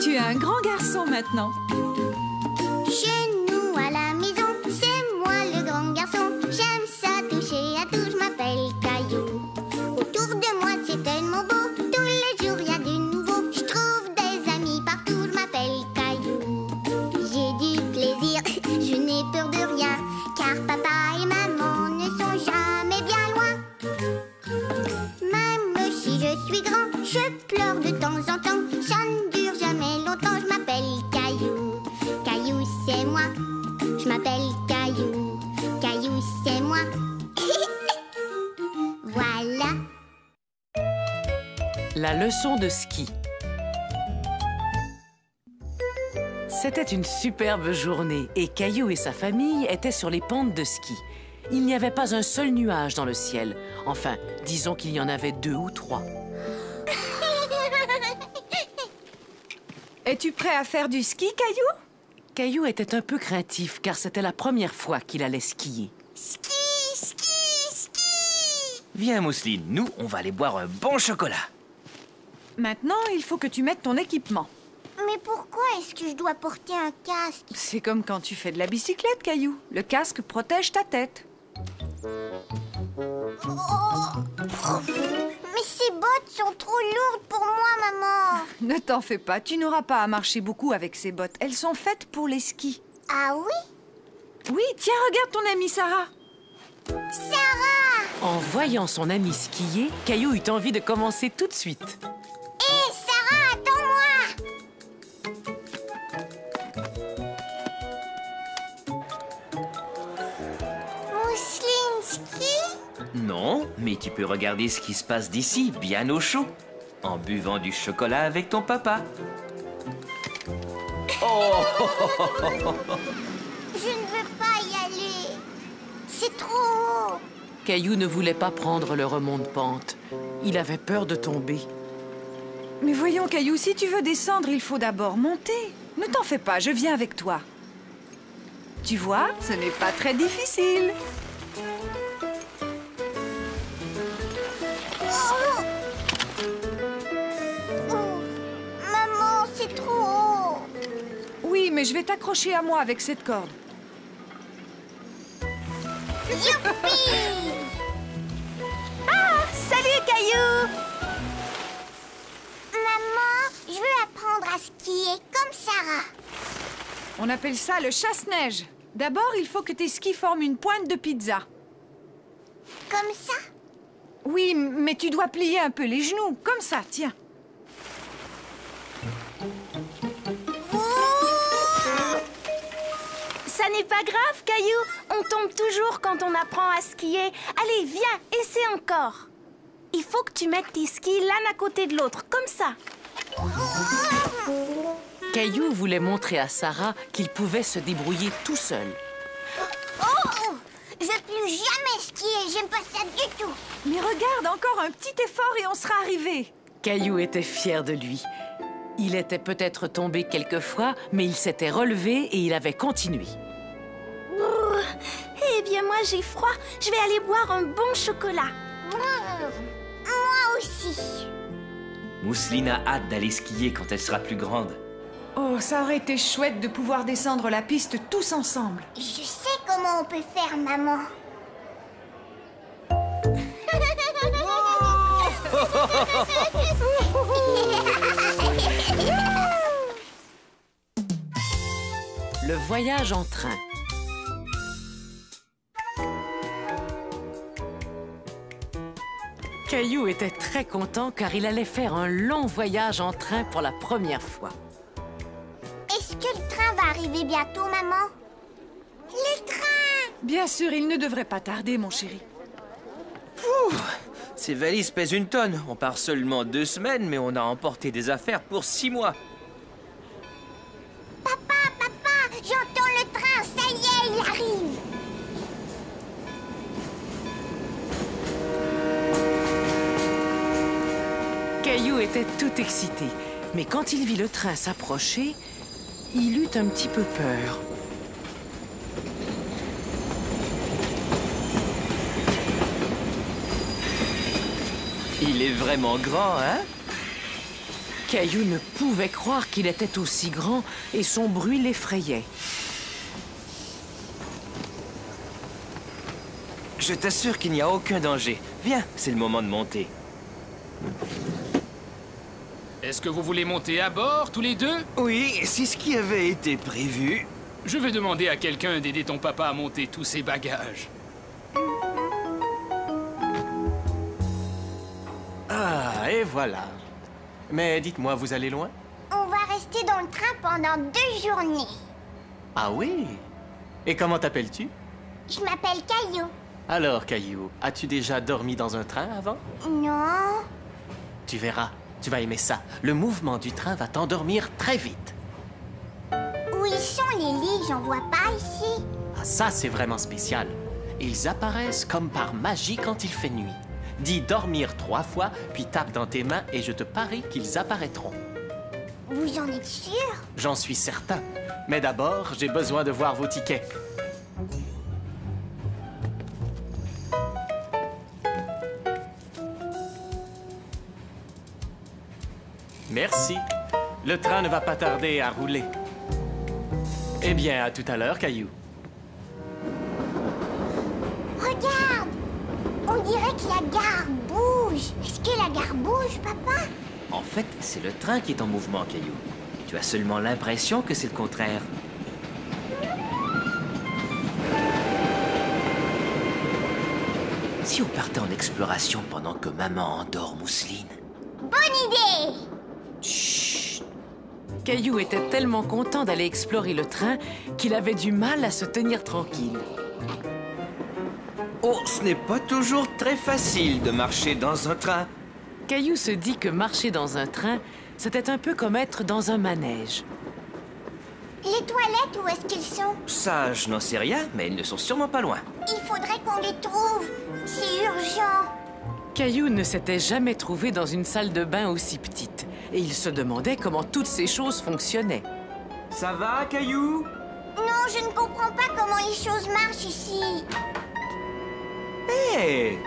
Tu es un grand garçon maintenant. Chez nous à la maison, c'est moi le grand garçon. J'aime ça toucher à tout, je m'appelle Caillou. Autour de moi c'est tellement beau, tous les jours il y a du nouveau. Je trouve des amis partout, je m'appelle Caillou. J'ai du plaisir, je n'ai peur de rien, car papa et maman ne sont jamais bien loin. Même si je suis grand, je pleure de temps en temps. Ça ne dure jamais longtemps, je m'appelle Caillou. Caillou c'est moi, je m'appelle Caillou. Caillou c'est moi. Voilà. La leçon de ski. C'était une superbe journée et Caillou et sa famille étaient sur les pentes de ski. Il n'y avait pas un seul nuage dans le ciel. Enfin, disons qu'il y en avait 2 ou 3. Es-tu prêt à faire du ski, Caillou? Caillou était un peu craintif car c'était la première fois qu'il allait skier. Ski, ski, ski. Viens, Mousseline, nous, on va aller boire un bon chocolat. Maintenant, il faut que tu mettes ton équipement. Mais pourquoi est-ce que je dois porter un casque? C'est comme quand tu fais de la bicyclette, Caillou. Le casque protège ta tête. Mais ces bottes sont trop lourdes pour moi, maman. Ne t'en fais pas, tu n'auras pas à marcher beaucoup avec ces bottes. Elles sont faites pour les skis. Ah oui? Oui, tiens, regarde ton amie Sarah. Sarah! En voyant son ami skier, Caillou eut envie de commencer tout de suite. Hé, Sarah, attends-moi! Mousseline ski? Non, mais tu peux regarder ce qui se passe d'ici, bien au chaud, en buvant du chocolat avec ton papa. Oh! Je ne veux pas y aller. C'est trop haut. Caillou ne voulait pas prendre le remonte-pente. Il avait peur de tomber. Mais voyons, Caillou, si tu veux descendre, il faut d'abord monter. Ne t'en fais pas, je viens avec toi. Tu vois, ce n'est pas très difficile. Oh. Maman, c'est trop haut. Oui, mais je vais t'accrocher à moi avec cette corde. Youpi! Ah, salut, Caillou! Maman, je veux apprendre à skier comme Sarah. On appelle ça le chasse-neige. D'abord, il faut que tes skis forment une pointe de pizza. Comme ça? Oui, mais tu dois plier un peu les genoux, comme ça, tiens. Ça n'est pas grave, Caillou. On tombe toujours quand on apprend à skier. Allez, viens, essaie encore. Il faut que tu mettes tes skis l'un à côté de l'autre, comme ça. Caillou voulait montrer à Sarah qu'il pouvait se débrouiller tout seul. Oh! Je veux plus jamais skier, j'aime pas ça du tout. Mais regarde, encore un petit effort et on sera arrivé. Caillou était fier de lui. Il était peut-être tombé quelquefois, mais il s'était relevé et il avait continué. Eh bien, moi, j'ai froid. Je vais aller boire un bon chocolat. Moi aussi. Mousseline a hâte d'aller skier quand elle sera plus grande. Oh, ça aurait été chouette de pouvoir descendre la piste tous ensemble. Je sais comment on peut faire, maman. Le voyage en train. Caillou était très content car il allait faire un long voyage en train pour la première fois. Est-ce que le train va arriver bientôt, maman? Le train! Bien sûr, il ne devrait pas tarder, mon chéri. Ces valises pèsent 1 tonne. On part seulement 2 semaines, mais on a emporté des affaires pour 6 mois. Papa, j'entends le train, ça y est, il arrive. Caillou était tout excité, mais quand il vit le train s'approcher, il eut un petit peu peur. Il est vraiment grand, hein? Caillou ne pouvait croire qu'il était aussi grand et son bruit l'effrayait. Je t'assure qu'il n'y a aucun danger. Viens, c'est le moment de monter. Est-ce que vous voulez monter à bord, tous les deux? Oui, c'est ce qui avait été prévu. Je vais demander à quelqu'un d'aider ton papa à monter tous ses bagages. Ah, et voilà. Mais dites-moi, vous allez loin? On va rester dans le train pendant 2 journées. Ah oui? Et comment t'appelles-tu? Je m'appelle Caillou. Alors, Caillou, as-tu déjà dormi dans un train avant? Non. Tu verras, tu vas aimer ça. Le mouvement du train va t'endormir très vite. Où ils sont les lits? J'en vois pas ici. Ah, ça, c'est vraiment spécial. Ils apparaissent comme par magie quand il fait nuit. Dis dormir 3 fois, puis tape dans tes mains et je te parie qu'ils apparaîtront. Vous en êtes sûr? J'en suis certain. Mais d'abord, j'ai besoin de voir vos tickets. Merci. Le train ne va pas tarder à rouler. Eh bien, à tout à l'heure, Caillou. Regarde! On dirait que la gare bouge. Est-ce que la gare bouge, papa? En fait, c'est le train qui est en mouvement, Caillou. Tu as seulement l'impression que c'est le contraire. Si on partait en exploration pendant que maman endort Mousseline? Bonne idée! Chut! Caillou était tellement content d'aller explorer le train qu'il avait du mal à se tenir tranquille. Oh, ce n'est pas toujours très facile de marcher dans un train. Caillou se dit que marcher dans un train, c'était un peu comme être dans un manège. Les toilettes, où est-ce qu'ils sont? Ça, je n'en sais rien, mais ils ne sont sûrement pas loin. Il faudrait qu'on les trouve. C'est urgent. Caillou ne s'était jamais trouvé dans une salle de bain aussi petite, et il se demandait comment toutes ces choses fonctionnaient. Ça va, Caillou? Non, je ne comprends pas comment les choses marchent ici. Hé!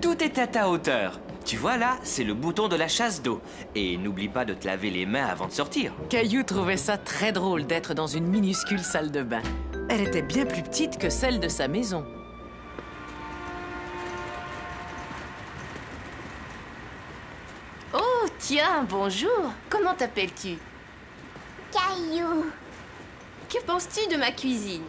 Tout est à ta hauteur. Tu vois là, c'est le bouton de la chasse d'eau. Et n'oublie pas de te laver les mains avant de sortir. Caillou trouvait ça très drôle d'être dans une minuscule salle de bain. Elle était bien plus petite que celle de sa maison. Oh, tiens, bonjour. Comment t'appelles-tu? Caillou. Que penses-tu de ma cuisine?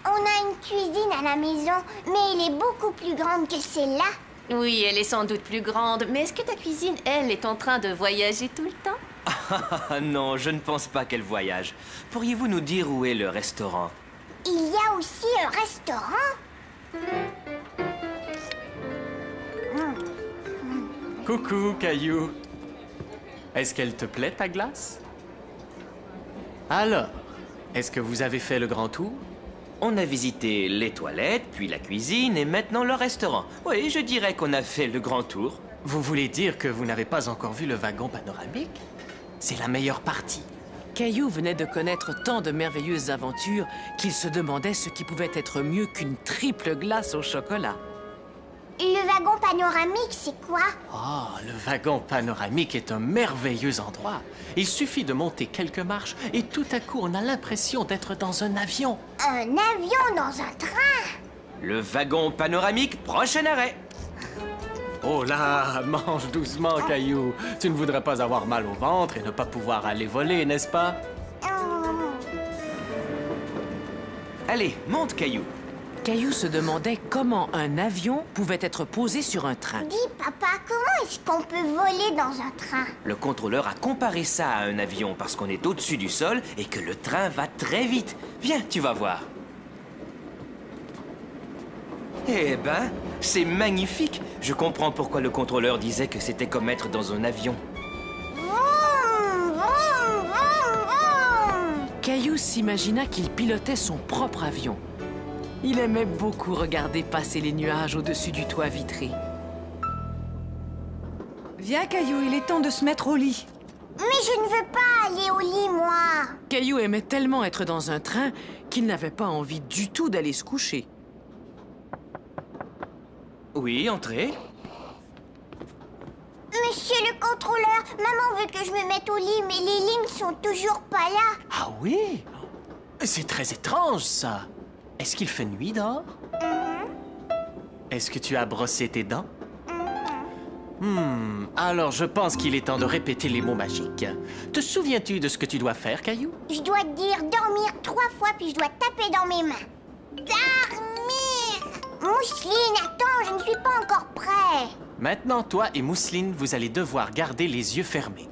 On a une cuisine à la maison, mais elle est beaucoup plus grande que celle-là. Oui, elle est sans doute plus grande, mais est-ce que ta cuisine, elle, est en train de voyager tout le temps? Ah non, je ne pense pas qu'elle voyage. Pourriez-vous nous dire où est le restaurant? Il y a aussi un restaurant. Coucou, Caillou. Est-ce qu'elle te plaît, ta glace? Alors, est-ce que vous avez fait le grand tour? On a visité les toilettes, puis la cuisine et maintenant le restaurant. Oui, je dirais qu'on a fait le grand tour. Vous voulez dire que vous n'avez pas encore vu le wagon panoramique? C'est la meilleure partie. Caillou venait de connaître tant de merveilleuses aventures qu'il se demandait ce qui pouvait être mieux qu'une triple glace au chocolat. Le wagon panoramique, c'est quoi? Oh, le wagon panoramique est un merveilleux endroit. Il suffit de monter quelques marches et tout à coup, on a l'impression d'être dans un avion. Un avion dans un train? Le wagon panoramique, prochain arrêt. Oh là, mange doucement, Caillou. Tu ne voudrais pas avoir mal au ventre et ne pas pouvoir aller voler, n'est-ce pas? Allez, monte, Caillou. Caillou se demandait comment un avion pouvait être posé sur un train. Dis, papa, comment est-ce qu'on peut voler dans un train? Le contrôleur a comparé ça à un avion parce qu'on est au-dessus du sol et que le train va très vite. Viens, tu vas voir. Eh ben, c'est magnifique. Je comprends pourquoi le contrôleur disait que c'était comme être dans un avion. Vroom, vroom, vroom, vroom. Caillou s'imagina qu'il pilotait son propre avion. Il aimait beaucoup regarder passer les nuages au-dessus du toit vitré. Viens, Caillou, il est temps de se mettre au lit. Mais je ne veux pas aller au lit, moi. Caillou aimait tellement être dans un train qu'il n'avait pas envie du tout d'aller se coucher. Oui, entrez. Mais Monsieur le contrôleur, maman veut que je me mette au lit, mais les lignes sont toujours pas là. Ah oui? C'est très étrange, ça. Est-ce qu'il fait nuit dehors? Est-ce que tu as brossé tes dents? Alors je pense qu'il est temps de répéter les mots magiques. Te souviens-tu de ce que tu dois faire, Caillou? Je dois dire dormir 3 fois, puis je dois taper dans mes mains. Dormir! Mousseline, attends, je ne suis pas encore prêt. Maintenant, toi et Mousseline, vous allez devoir garder les yeux fermés.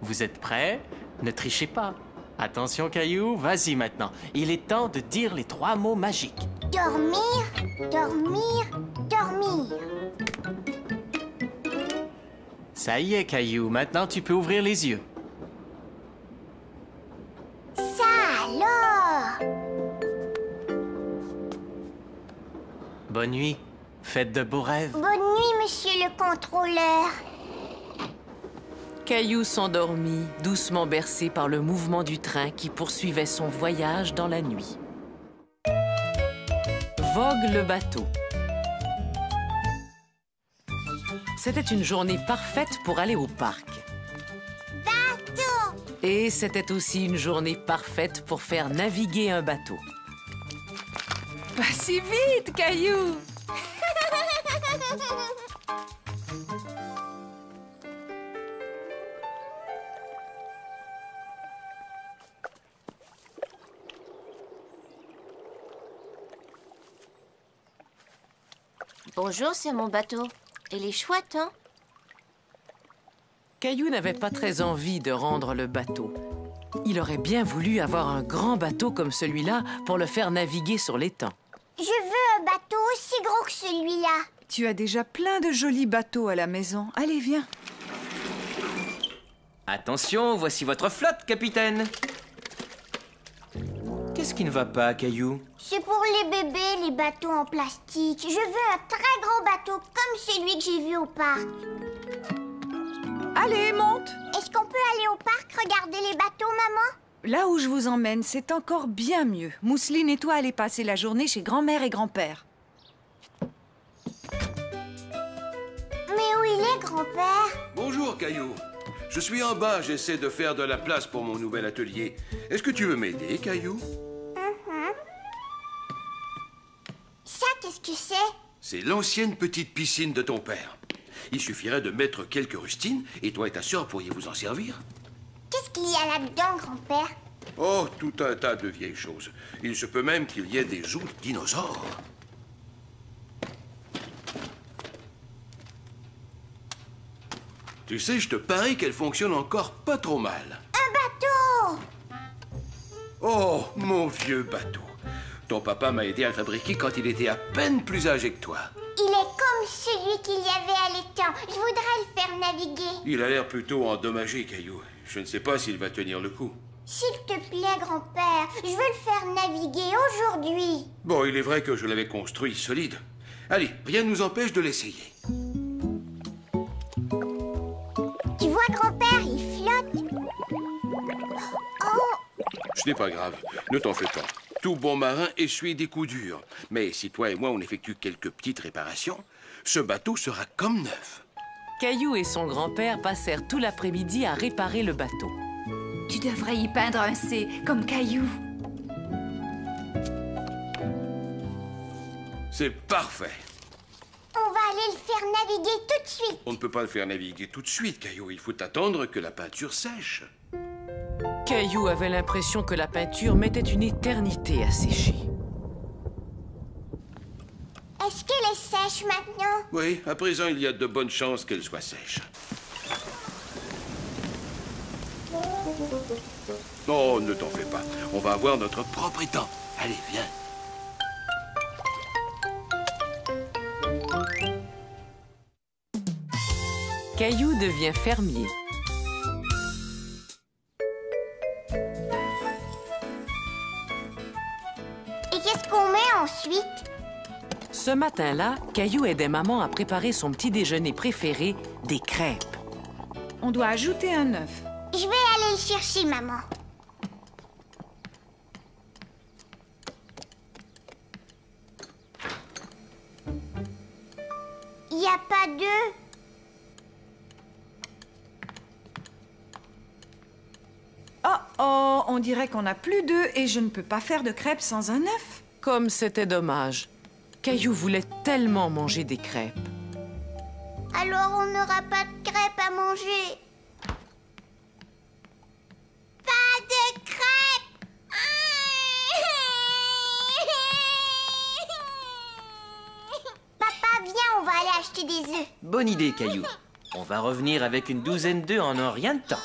Vous êtes prêts? Ne trichez pas. Attention, Caillou, vas-y maintenant. Il est temps de dire les 3 mots magiques. Dormir, dormir, dormir. Ça y est, Caillou, maintenant tu peux ouvrir les yeux. Ça alors! Bonne nuit. Faites de beaux rêves. Bonne nuit, monsieur le contrôleur. Caillou s'endormit, doucement bercé par le mouvement du train qui poursuivait son voyage dans la nuit. Vogue le bateau. C'était une journée parfaite pour aller au parc. Bateau! Et c'était aussi une journée parfaite pour faire naviguer un bateau. Pas si vite, Caillou! Bonjour, c'est mon bateau. Il est chouette, hein? Caillou n'avait pas très envie de rendre le bateau. Il aurait bien voulu avoir un grand bateau comme celui-là pour le faire naviguer sur l'étang. Je veux un bateau aussi gros que celui-là. Tu as déjà plein de jolis bateaux à la maison. Allez, viens. Attention, voici votre flotte, capitaine. Qu'est-ce qui ne va pas, Caillou? C'est pour les bébés, les bateaux en plastique. Je veux un très grand bateau comme celui que j'ai vu au parc. Allez, monte! Est-ce qu'on peut aller au parc regarder les bateaux, maman? Là où je vous emmène, c'est encore bien mieux. Mousseline et toi allez passer la journée chez grand-mère et grand-père. Mais où il est, grand-père? Bonjour, Caillou. Je suis en bas, j'essaie de faire de la place pour mon nouvel atelier. Est-ce que tu veux m'aider, Caillou? Ça, qu'est-ce que c'est? C'est l'ancienne petite piscine de ton père. Il suffirait de mettre quelques rustines et toi et ta sœur pourriez vous en servir. Qu'est-ce qu'il y a là-dedans, grand-père? Oh, tout un tas de vieilles choses. Il se peut même qu'il y ait des os de dinosaures. Tu sais, je te parie qu'elle fonctionne encore pas trop mal. Un bateau! Oh, mon vieux bateau. Ton papa m'a aidé à le fabriquer quand il était à peine plus âgé que toi. Il est comme celui qu'il y avait à l'étang. Je voudrais le faire naviguer. Il a l'air plutôt endommagé, Caillou. Je ne sais pas s'il va tenir le coup. S'il te plaît, grand-père, je veux le faire naviguer aujourd'hui. Bon, il est vrai que je l'avais construit solide. Allez, rien ne nous empêche de l'essayer. Tu vois, grand-père, il flotte. Oh! Ce n'est pas grave, ne t'en fais pas. Tout bon marin essuie des coups durs. Mais si toi et moi on effectue quelques petites réparations, ce bateau sera comme neuf. Caillou et son grand-père passèrent tout l'après-midi à réparer le bateau. Tu devrais y peindre un C, comme Caillou. C'est parfait. On va aller le faire naviguer tout de suite. On ne peut pas le faire naviguer tout de suite, Caillou. Il faut attendre que la peinture sèche. Caillou avait l'impression que la peinture mettait une éternité à sécher. Est-ce qu'elle est sèche maintenant? Oui, à présent, il y a de bonnes chances qu'elle soit sèche. Oh, ne t'en fais pas. On va avoir notre propre étang. Allez, viens. Caillou devient fermier. Et qu'est-ce qu'on met ensuite? Ce matin-là, Caillou aidait maman à préparer son petit déjeuner préféré, des crêpes. On doit ajouter un œuf. Je vais aller le chercher, maman. a pas d'œufs. Oh oh, on dirait qu'on n'a plus d'œufs et je ne peux pas faire de crêpes sans un œuf. Comme c'était dommage. Caillou voulait tellement manger des crêpes. Alors on n'aura pas de crêpes à manger. Pas de crêpes. Papa, viens, on va aller acheter des œufs. Bonne idée, Caillou. On va revenir avec une douzaine d'œufs en un rien de temps.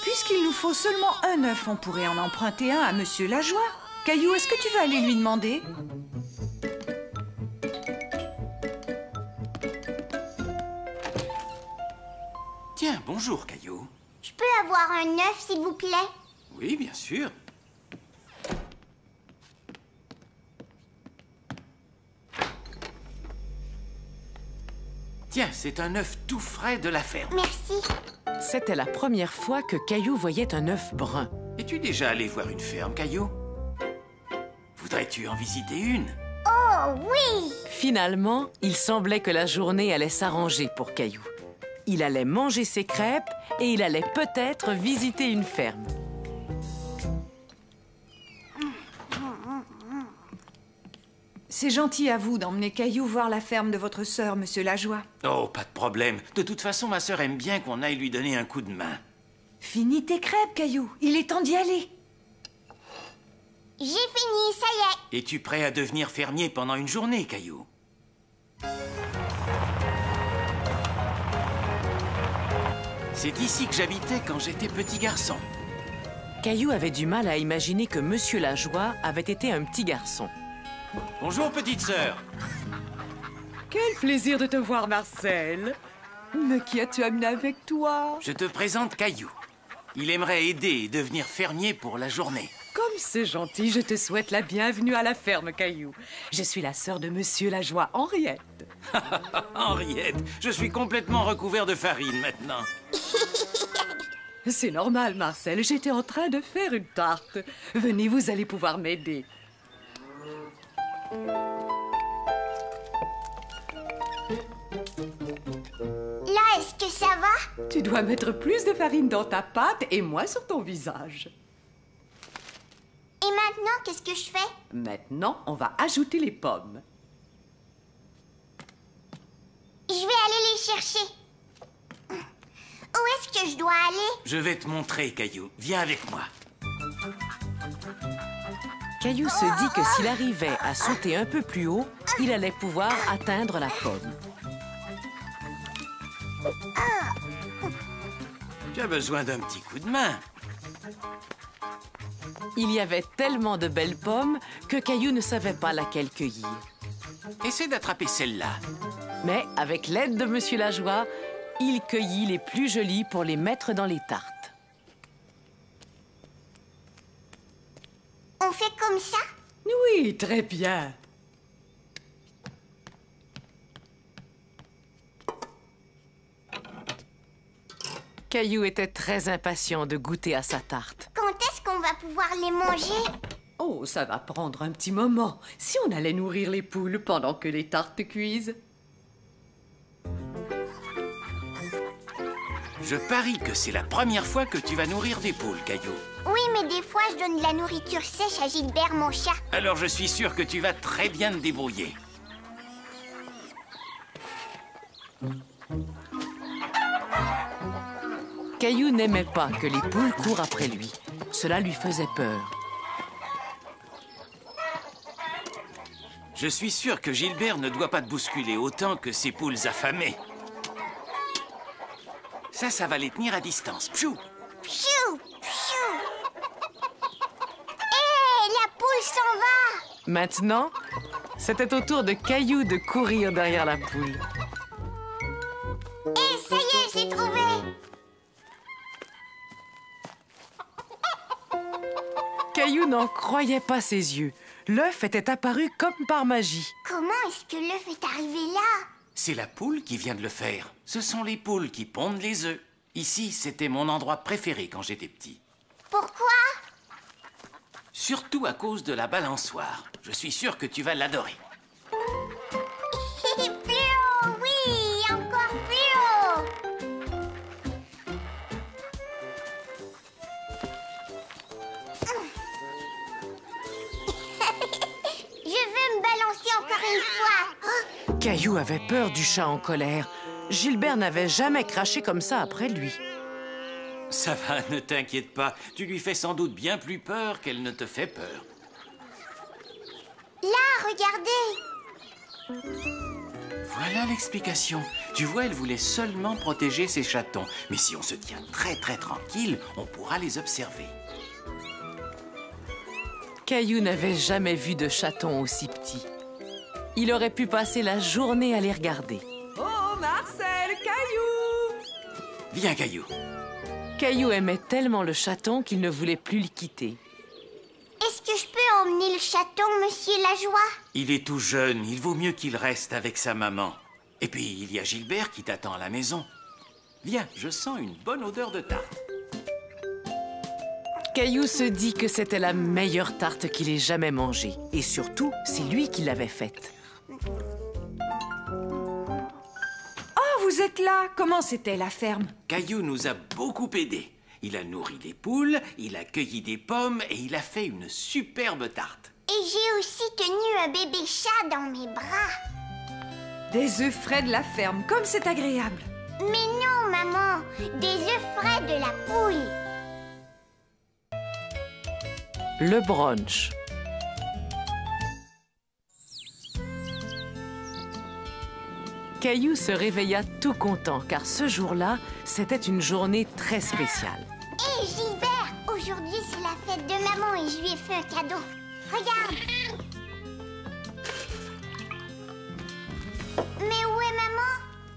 Puisqu'il nous faut seulement un œuf, on pourrait en emprunter un à Monsieur Lajoie. Caillou, est-ce que tu vas aller lui demander? Tiens, bonjour, Caillou. Je peux avoir un œuf, s'il vous plaît? Oui, bien sûr. Tiens, c'est un œuf tout frais de la ferme. Merci. C'était la première fois que Caillou voyait un œuf brun. Es-tu déjà allé voir une ferme, Caillou? Voudrais-tu en visiter une? Oh, oui! Finalement, il semblait que la journée allait s'arranger pour Caillou. Il allait manger ses crêpes et il allait peut-être visiter une ferme. C'est gentil à vous d'emmener Caillou voir la ferme de votre sœur, Monsieur Lajoie. Oh, pas de problème. De toute façon, ma sœur aime bien qu'on aille lui donner un coup de main. Finis tes crêpes, Caillou. Il est temps d'y aller. J'ai fini, ça y est. Es-tu prêt à devenir fermier pendant une journée, Caillou? C'est ici que j'habitais quand j'étais petit garçon. Caillou avait du mal à imaginer que Monsieur Lajoie avait été un petit garçon. Bonjour, petite sœur. Quel plaisir de te voir, Marcel. Mais qui as-tu amené avec toi? Je te présente Caillou. Il aimerait aider et devenir fermier pour la journée. Comme c'est gentil, je te souhaite la bienvenue à la ferme, Caillou. Je suis la sœur de Monsieur Lajoie, Henriette. Henriette, je suis complètement recouvert de farine maintenant. C'est normal, Marcel. J'étais en train de faire une tarte. Venez, vous allez pouvoir m'aider. Là, est-ce que ça va? Tu dois mettre plus de farine dans ta pâte et moins sur ton visage. Et maintenant, qu'est-ce que je fais? Maintenant, on va ajouter les pommes. Je vais aller les chercher. Où est-ce que je dois aller? Je vais te montrer, Caillou. Viens avec moi. Caillou se dit que s'il arrivait à sauter un peu plus haut, il allait pouvoir atteindre la pomme. Tu as besoin d'un petit coup de main. Il y avait tellement de belles pommes que Caillou ne savait pas laquelle cueillir. Essaie d'attraper celle-là. Mais avec l'aide de Monsieur Lajoie, il cueillit les plus jolies pour les mettre dans les tartes. On fait comme ça? Oui, très bien. Caillou était très impatient de goûter à sa tarte. Quand est-ce qu'on va pouvoir les manger? Oh, ça va prendre un petit moment. Si on allait nourrir les poules pendant que les tartes cuisent. Je parie que c'est la première fois que tu vas nourrir des poules, Caillou. Oui, mais des fois, je donne de la nourriture sèche à Gilbert, mon chat. Alors je suis sûr que tu vas très bien te débrouiller. Caillou n'aimait pas que les poules courent après lui. Cela lui faisait peur. Je suis sûr que Gilbert ne doit pas te bousculer autant que ces poules affamées. Ça va les tenir à distance. Pfiou! Pfiou! Pfiou! Hé, la poule s'en va! Maintenant, c'était au tour de Caillou de courir derrière la poule. Hé, ça y est, je l'ai trouvé! Caillou n'en croyait pas ses yeux. L'œuf était apparu comme par magie. Comment est-ce que l'œuf est arrivé là? C'est la poule qui vient de le faire. Ce sont les poules qui pondent les œufs. Ici, c'était mon endroit préféré quand j'étais petit. Pourquoi? Surtout à cause de la balançoire. Je suis sûr que tu vas l'adorer. Plus haut, oui, Caillou avait peur du chat en colère. Gilbert n'avait jamais craché comme ça après lui. Ça va, ne t'inquiète pas. Tu lui fais sans doute bien plus peur qu'elle ne te fait peur. Là, regardez! Voilà l'explication. Tu vois, elle voulait seulement protéger ses chatons. Mais si on se tient très tranquille, on pourra les observer. Caillou n'avait jamais vu de chaton aussi petit. Il aurait pu passer la journée à les regarder. Oh, Marcel, Caillou! Viens, Caillou. Caillou aimait tellement le chaton qu'il ne voulait plus le quitter. Est-ce que je peux emmener le chaton, monsieur Lajoie? Il est tout jeune, il vaut mieux qu'il reste avec sa maman. Et puis, il y a Gilbert qui t'attend à la maison. Viens, je sens une bonne odeur de tarte. Caillou se dit que c'était la meilleure tarte qu'il ait jamais mangée. Et surtout, c'est lui qui l'avait faite. Oh, vous êtes là! Comment c'était la ferme? Caillou nous a beaucoup aidés. Il a nourri les poules, il a cueilli des pommes et il a fait une superbe tarte. Et j'ai aussi tenu un bébé chat dans mes bras. Des œufs frais de la ferme, comme c'est agréable. Mais non, maman, des œufs frais de la poule. Le brunch. Caillou se réveilla tout content, car ce jour-là, c'était une journée très spéciale. Hé, Gilbert, aujourd'hui c'est la fête de maman et je lui ai fait un cadeau. Regarde. Mais où est maman?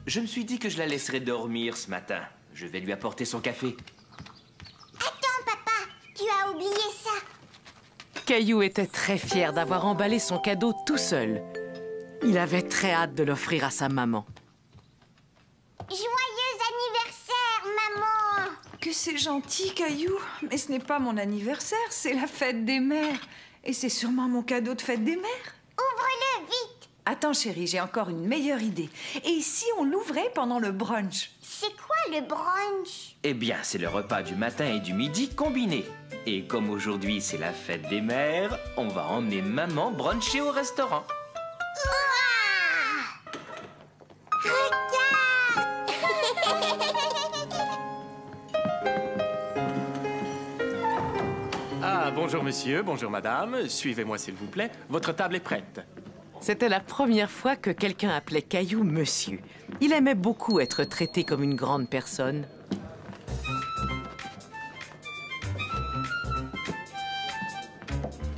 Je me suis dit que je la laisserais dormir ce matin. Je vais lui apporter son café. Attends, papa, tu as oublié ça. Caillou était très fier d'avoir emballé son cadeau tout seul. Il avait très hâte de l'offrir à sa maman. Joyeux anniversaire, maman! Que c'est gentil, Caillou. Mais ce n'est pas mon anniversaire, c'est la fête des mères. Et c'est sûrement mon cadeau de fête des mères. Ouvre-le vite! Attends, chérie, j'ai encore une meilleure idée. Et si on l'ouvrait pendant le brunch? C'est quoi le brunch? Eh bien, c'est le repas du matin et du midi combiné. Et comme aujourd'hui c'est la fête des mères, on va emmener maman bruncher au restaurant. Ah, bonjour monsieur, bonjour madame. Suivez-moi s'il vous plaît. Votre table est prête. C'était la première fois que quelqu'un appelait Caillou monsieur. Il aimait beaucoup être traité comme une grande personne.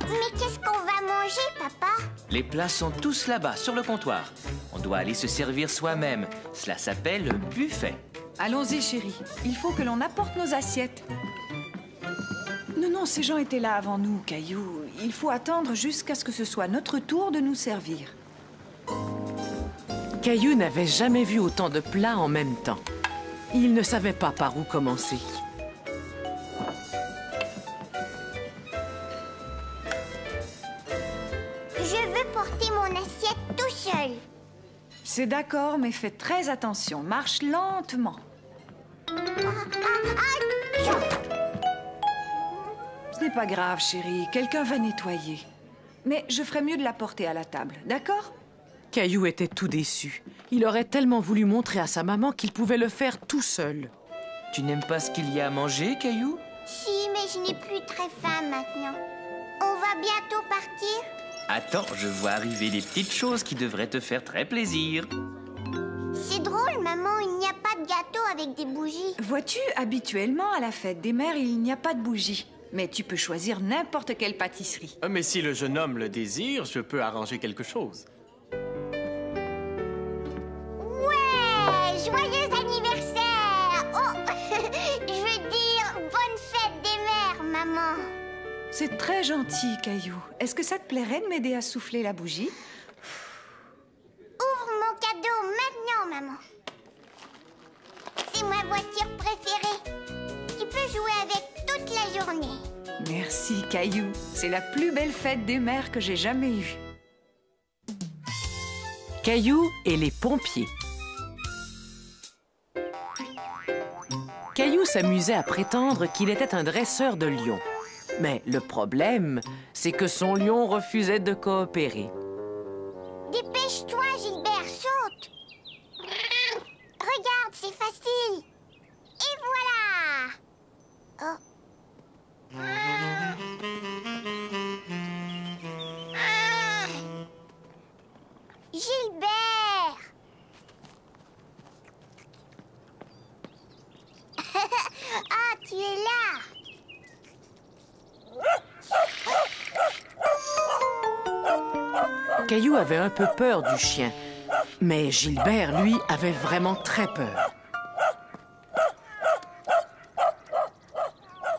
Mais qu'est-ce qu'on va manger, papa? Les plats sont tous là-bas, sur le comptoir. On doit aller se servir soi-même. Cela s'appelle le buffet. Allons-y, chérie. Il faut que l'on apporte nos assiettes. Non, ces gens étaient là avant nous, Caillou. Il faut attendre jusqu'à ce que ce soit notre tour de nous servir. Caillou n'avait jamais vu autant de plats en même temps. Il ne savait pas par où commencer. Je veux porter mon assiette tout seul. C'est d'accord, mais fais très attention. Marche lentement. Ce n'est pas grave, chérie. Quelqu'un va nettoyer. Mais je ferais mieux de la porter à la table, d'accord? Caillou était tout déçu. Il aurait tellement voulu montrer à sa maman qu'il pouvait le faire tout seul. Tu n'aimes pas ce qu'il y a à manger, Caillou? Si, mais je n'ai plus très faim maintenant. On va bientôt partir? Attends, je vois arriver des petites choses qui devraient te faire très plaisir. C'est drôle, maman, il n'y a pas de gâteau avec des bougies. Vois-tu, habituellement, à la fête des mères, il n'y a pas de bougies. Mais tu peux choisir n'importe quelle pâtisserie. Mais si le jeune homme le désire, je peux arranger quelque chose. Ouais! Joyeux anniversaire! Oh! Je veux dire, bonne fête des mères, maman. C'est très gentil, Caillou. Est-ce que ça te plairait de m'aider à souffler la bougie? Ouvre mon cadeau maintenant, maman. C'est ma voiture préférée. Tu peux jouer avec toute la journée. Merci, Caillou. C'est la plus belle fête des mères que j'ai jamais eue. Caillou et les pompiers. Caillou s'amusait à prétendre qu'il était un dresseur de lions. Mais le problème, c'est que son lion refusait de coopérer. Dépêche-toi, Gilbert, tu es là. Caillou avait un peu peur du chien, mais Gilbert, lui, avait vraiment très peur.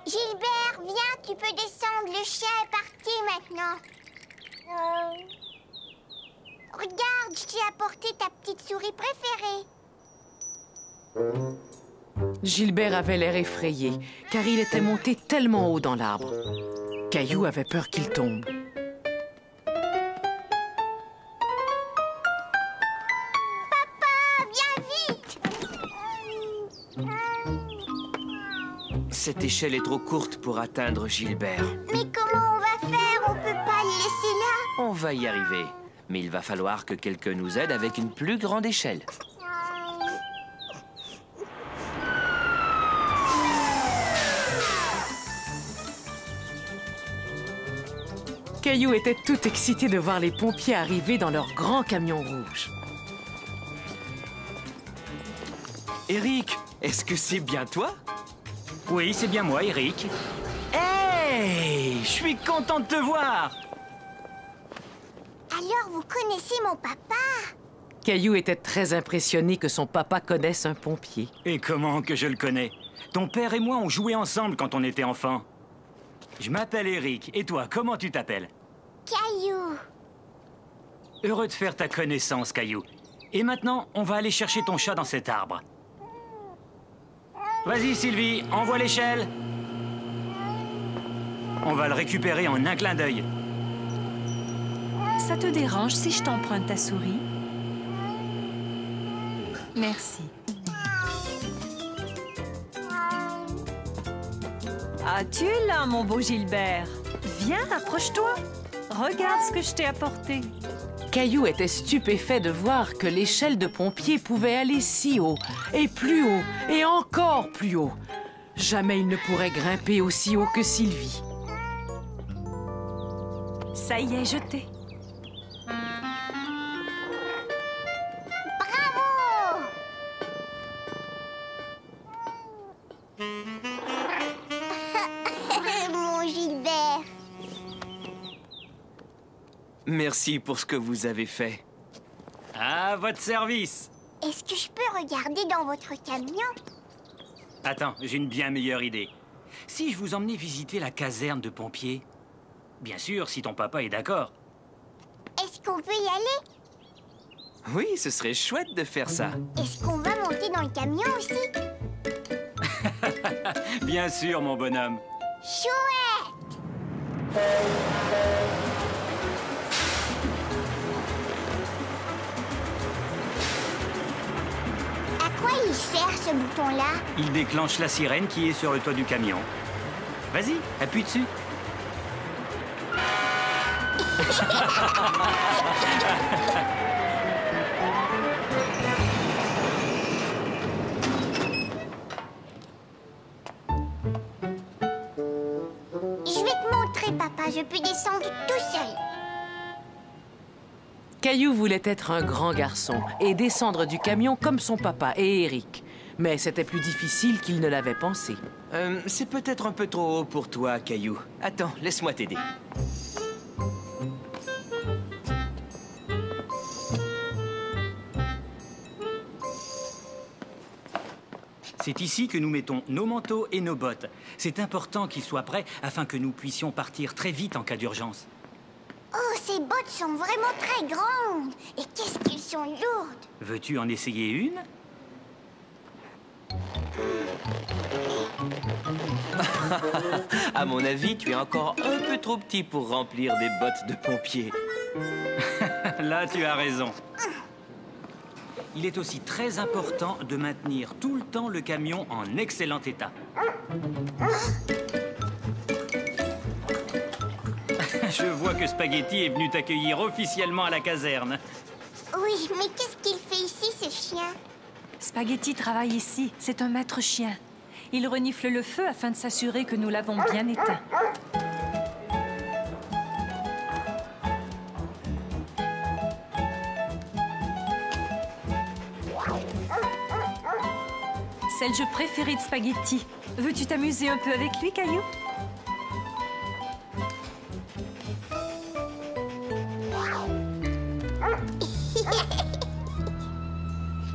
Gilbert, viens, tu peux descendre. Le chien est parti maintenant. Regarde, je t'ai apporté ta petite souris préférée. Gilbert avait l'air effrayé, car il était monté tellement haut dans l'arbre. Caillou avait peur qu'il tombe. Cette échelle est trop courte pour atteindre Gilbert. Mais comment on va faire? On peut pas le laisser là. On va y arriver. Mais il va falloir que quelqu'un nous aide avec une plus grande échelle. Caillou était tout excité de voir les pompiers arriver dans leur grand camion rouge. Eric, est-ce que c'est bien toi? Oui, c'est bien moi, Eric. Hey! Je suis content de te voir! Alors, vous connaissez mon papa? Caillou était très impressionné que son papa connaisse un pompier. Et comment que je le connais? Ton père et moi, on jouait ensemble quand on était enfants. Je m'appelle Eric. Et toi, comment tu t'appelles? Caillou. Heureux de faire ta connaissance, Caillou. Et maintenant, on va aller chercher ton chat dans cet arbre. Vas-y, Sylvie, envoie l'échelle. On va le récupérer en un clin d'œil. Ça te dérange si je t'emprunte ta souris? Merci. Ah, tu es là, mon beau Gilbert. Viens, approche-toi. Regarde ce que je t'ai apporté. Caillou était stupéfait de voir que l'échelle de pompier pouvait aller si haut, et plus haut, et encore plus haut. Jamais il ne pourrait grimper aussi haut que Sylvie. Ça y est, jeté. Bravo! Mon Gilbert. Merci pour ce que vous avez fait. À votre service. Est-ce que je peux regarder dans votre camion? Attends, j'ai une bien meilleure idée. Si je vous emmenais visiter la caserne de pompiers? Bien sûr, si ton papa est d'accord. Est-ce qu'on peut y aller? Oui, ce serait chouette de faire ça. Est-ce qu'on va monter dans le camion aussi? Bien sûr, mon bonhomme. Chouette! À quoi il sert ce bouton-là? Il déclenche la sirène qui est sur le toit du camion. Vas-y, appuie dessus. Je vais te montrer, papa. Je peux descendre tout seul. Caillou voulait être un grand garçon et descendre du camion comme son papa et Eric. Mais c'était plus difficile qu'il ne l'avait pensé. C'est peut-être un peu trop haut pour toi, Caillou. Attends, laisse-moi t'aider. C'est ici que nous mettons nos manteaux et nos bottes. C'est important qu'ils soient prêts afin que nous puissions partir très vite en cas d'urgence. Oh, ces bottes sont vraiment très grandes. Et qu'est-ce qu'elles sont lourdes. Veux-tu en essayer une? À mon avis, tu es encore un peu trop petit pour remplir des bottes de pompier. Là, tu as raison. Il est aussi très important de maintenir tout le temps le camion en excellent état. Je vois que Spaghetti est venu t'accueillir officiellement à la caserne. Oui, mais qu'est-ce qu'il fait ici, ce chien? Spaghetti travaille ici. C'est un maître chien. Il renifle le feu afin de s'assurer que nous l'avons bien éteint. C'est le jeu préféré de Spaghetti. Veux-tu t'amuser un peu avec lui, Caillou?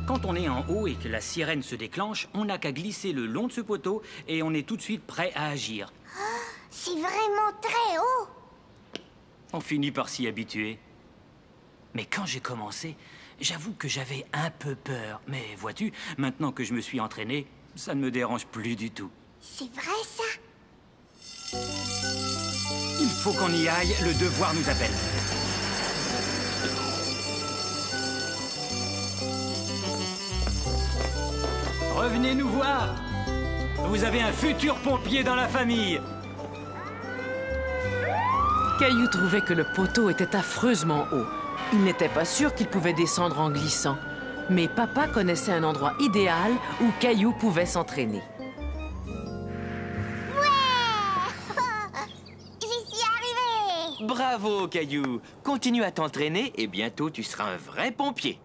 Quand on est en haut et que la sirène se déclenche, on n'a qu'à glisser le long de ce poteau et on est tout de suite prêt à agir. C'est vraiment très haut. On finit par s'y habituer. Mais quand j'ai commencé, j'avoue que j'avais un peu peur. Mais vois-tu, maintenant que je me suis entraîné, ça ne me dérange plus du tout. C'est vrai, ça? Il faut qu'on y aille, le devoir nous appelle. Revenez nous voir. Vous avez un futur pompier dans la famille. Caillou trouvait que le poteau était affreusement haut. Il n'était pas sûr qu'il pouvait descendre en glissant. Mais papa connaissait un endroit idéal où Caillou pouvait s'entraîner. J'y suis arrivée. Bravo, Caillou. Continue à t'entraîner et bientôt tu seras un vrai pompier.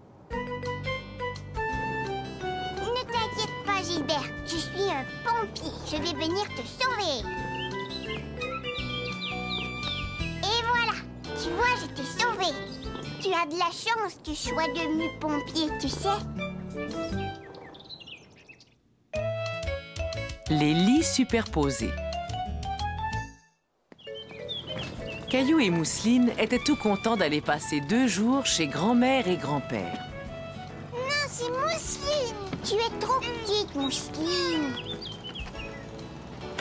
Ne t'inquiète pas, Gilbert. Je suis un pompier. Je vais venir te sauver. Et voilà. Tu vois, je t'ai sauvé. Tu as de la chance que je sois devenu pompier, tu sais. Les lits superposés. Caillou et Mousseline étaient tout contents d'aller passer 2 jours chez grand-mère et grand-père. Non, c'est Mousseline. Tu es trop petite, Mousseline.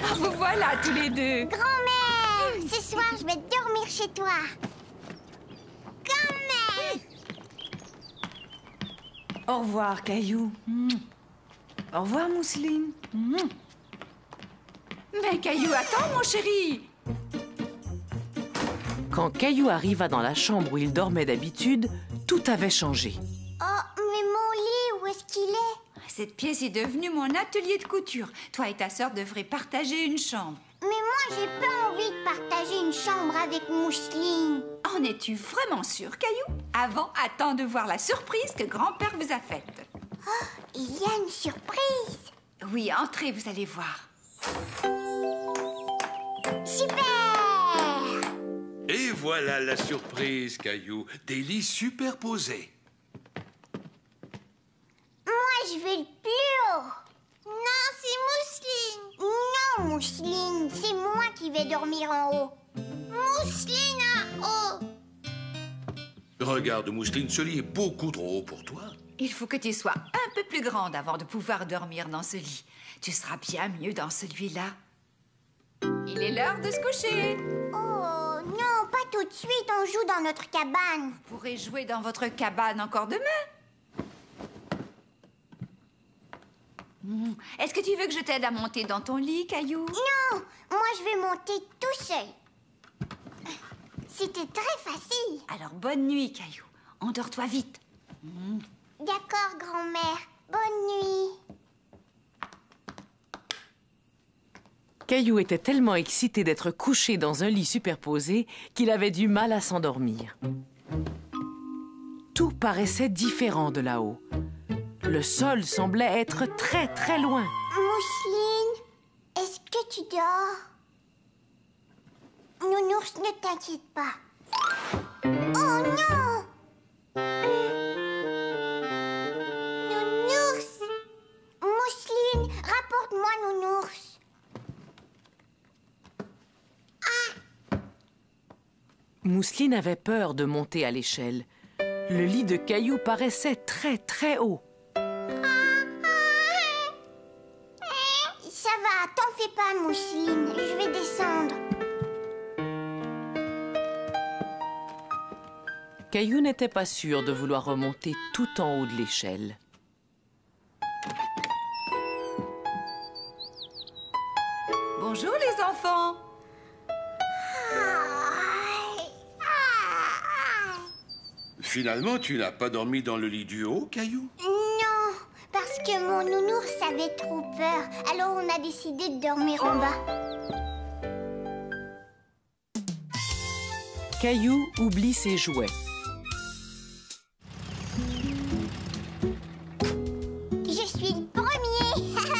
Ah, vous voilà tous les deux. Grand-mère, ce soir, je vais dormir chez toi. Grand-mère. Au revoir, Caillou. Au revoir, Mousseline. Mais Caillou, attends, mon chéri. Quand Caillou arriva dans la chambre où il dormait d'habitude, tout avait changé. Oh, mais mon lit, où est-ce qu'il est? Cette pièce est devenue mon atelier de couture. Toi et ta sœur devraient partager une chambre. Mais moi, j'ai pas envie de partager une chambre avec Mousseline. En es-tu vraiment sûre, Caillou? Avant, attends de voir la surprise que grand-père vous a faite. Oh, il y a une surprise. Oui, entrez, vous allez voir. Super! Et voilà la surprise, Caillou. Des lits superposés. Moi, je vais le plus haut. Non, c'est Mousseline. Non, Mousseline, c'est moi qui vais dormir en haut. Mousseline en haut. Regarde, Mousseline, ce lit est beaucoup trop haut pour toi. Il faut que tu sois un peu plus grande avant de pouvoir dormir dans ce lit. Tu seras bien mieux dans celui-là. Il est l'heure de se coucher. Oh, non, pas tout de suite, on joue dans notre cabane. Vous pourrez jouer dans votre cabane encore demain. Est-ce que tu veux que je t'aide à monter dans ton lit, Caillou? Non, moi je vais monter tout seul. C'était très facile. Alors bonne nuit, Caillou. Endors-toi vite. D'accord, grand-mère. Bonne nuit. Caillou était tellement excité d'être couché dans un lit superposé qu'il avait du mal à s'endormir. Tout paraissait différent de là-haut. Le sol semblait être très, très loin. Mousseline, est-ce que tu dors? Nounours, ne t'inquiète pas. Oh non! Nounours! Mousseline, rapporte-moi Nounours. Mousseline avait peur de monter à l'échelle. Le lit de Caillou paraissait très, très haut. Ça va, t'en fais pas, Mousseline. Je vais descendre. Caillou n'était pas sûr de vouloir remonter tout en haut de l'échelle. Bonjour, les enfants. Finalement, tu n'as pas dormi dans le lit du haut, Caillou? Non, parce que mon nounours avait trop peur. Alors on a décidé de dormir en bas. Caillou oublie ses jouets. Je suis le premier.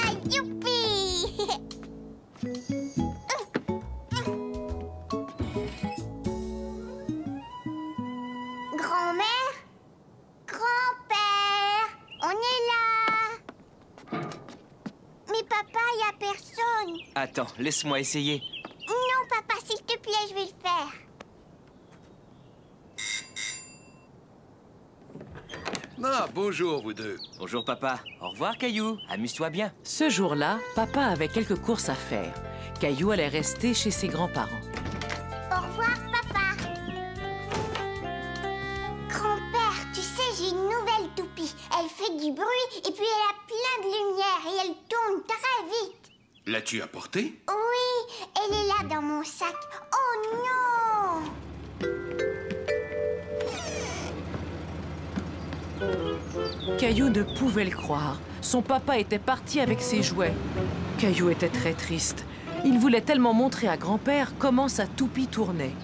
Attends, laisse-moi essayer. Non, papa, s'il te plaît, je vais le faire. Ah, bonjour, vous deux. Bonjour, papa. Au revoir, Caillou. Amuse-toi bien. Ce jour-là, papa avait quelques courses à faire. Caillou allait rester chez ses grands-parents. Au revoir, papa. Grand-père, tu sais, j'ai une nouvelle toupie. Elle fait du bruit et puis elle a plein de lumière et elle tourne très vite. L'as-tu apportée? Oui, elle est là dans mon sac. Oh non! Caillou ne pouvait le croire. Son papa était parti avec ses jouets. Caillou était très triste. Il voulait tellement montrer à grand-père comment sa toupie tournait.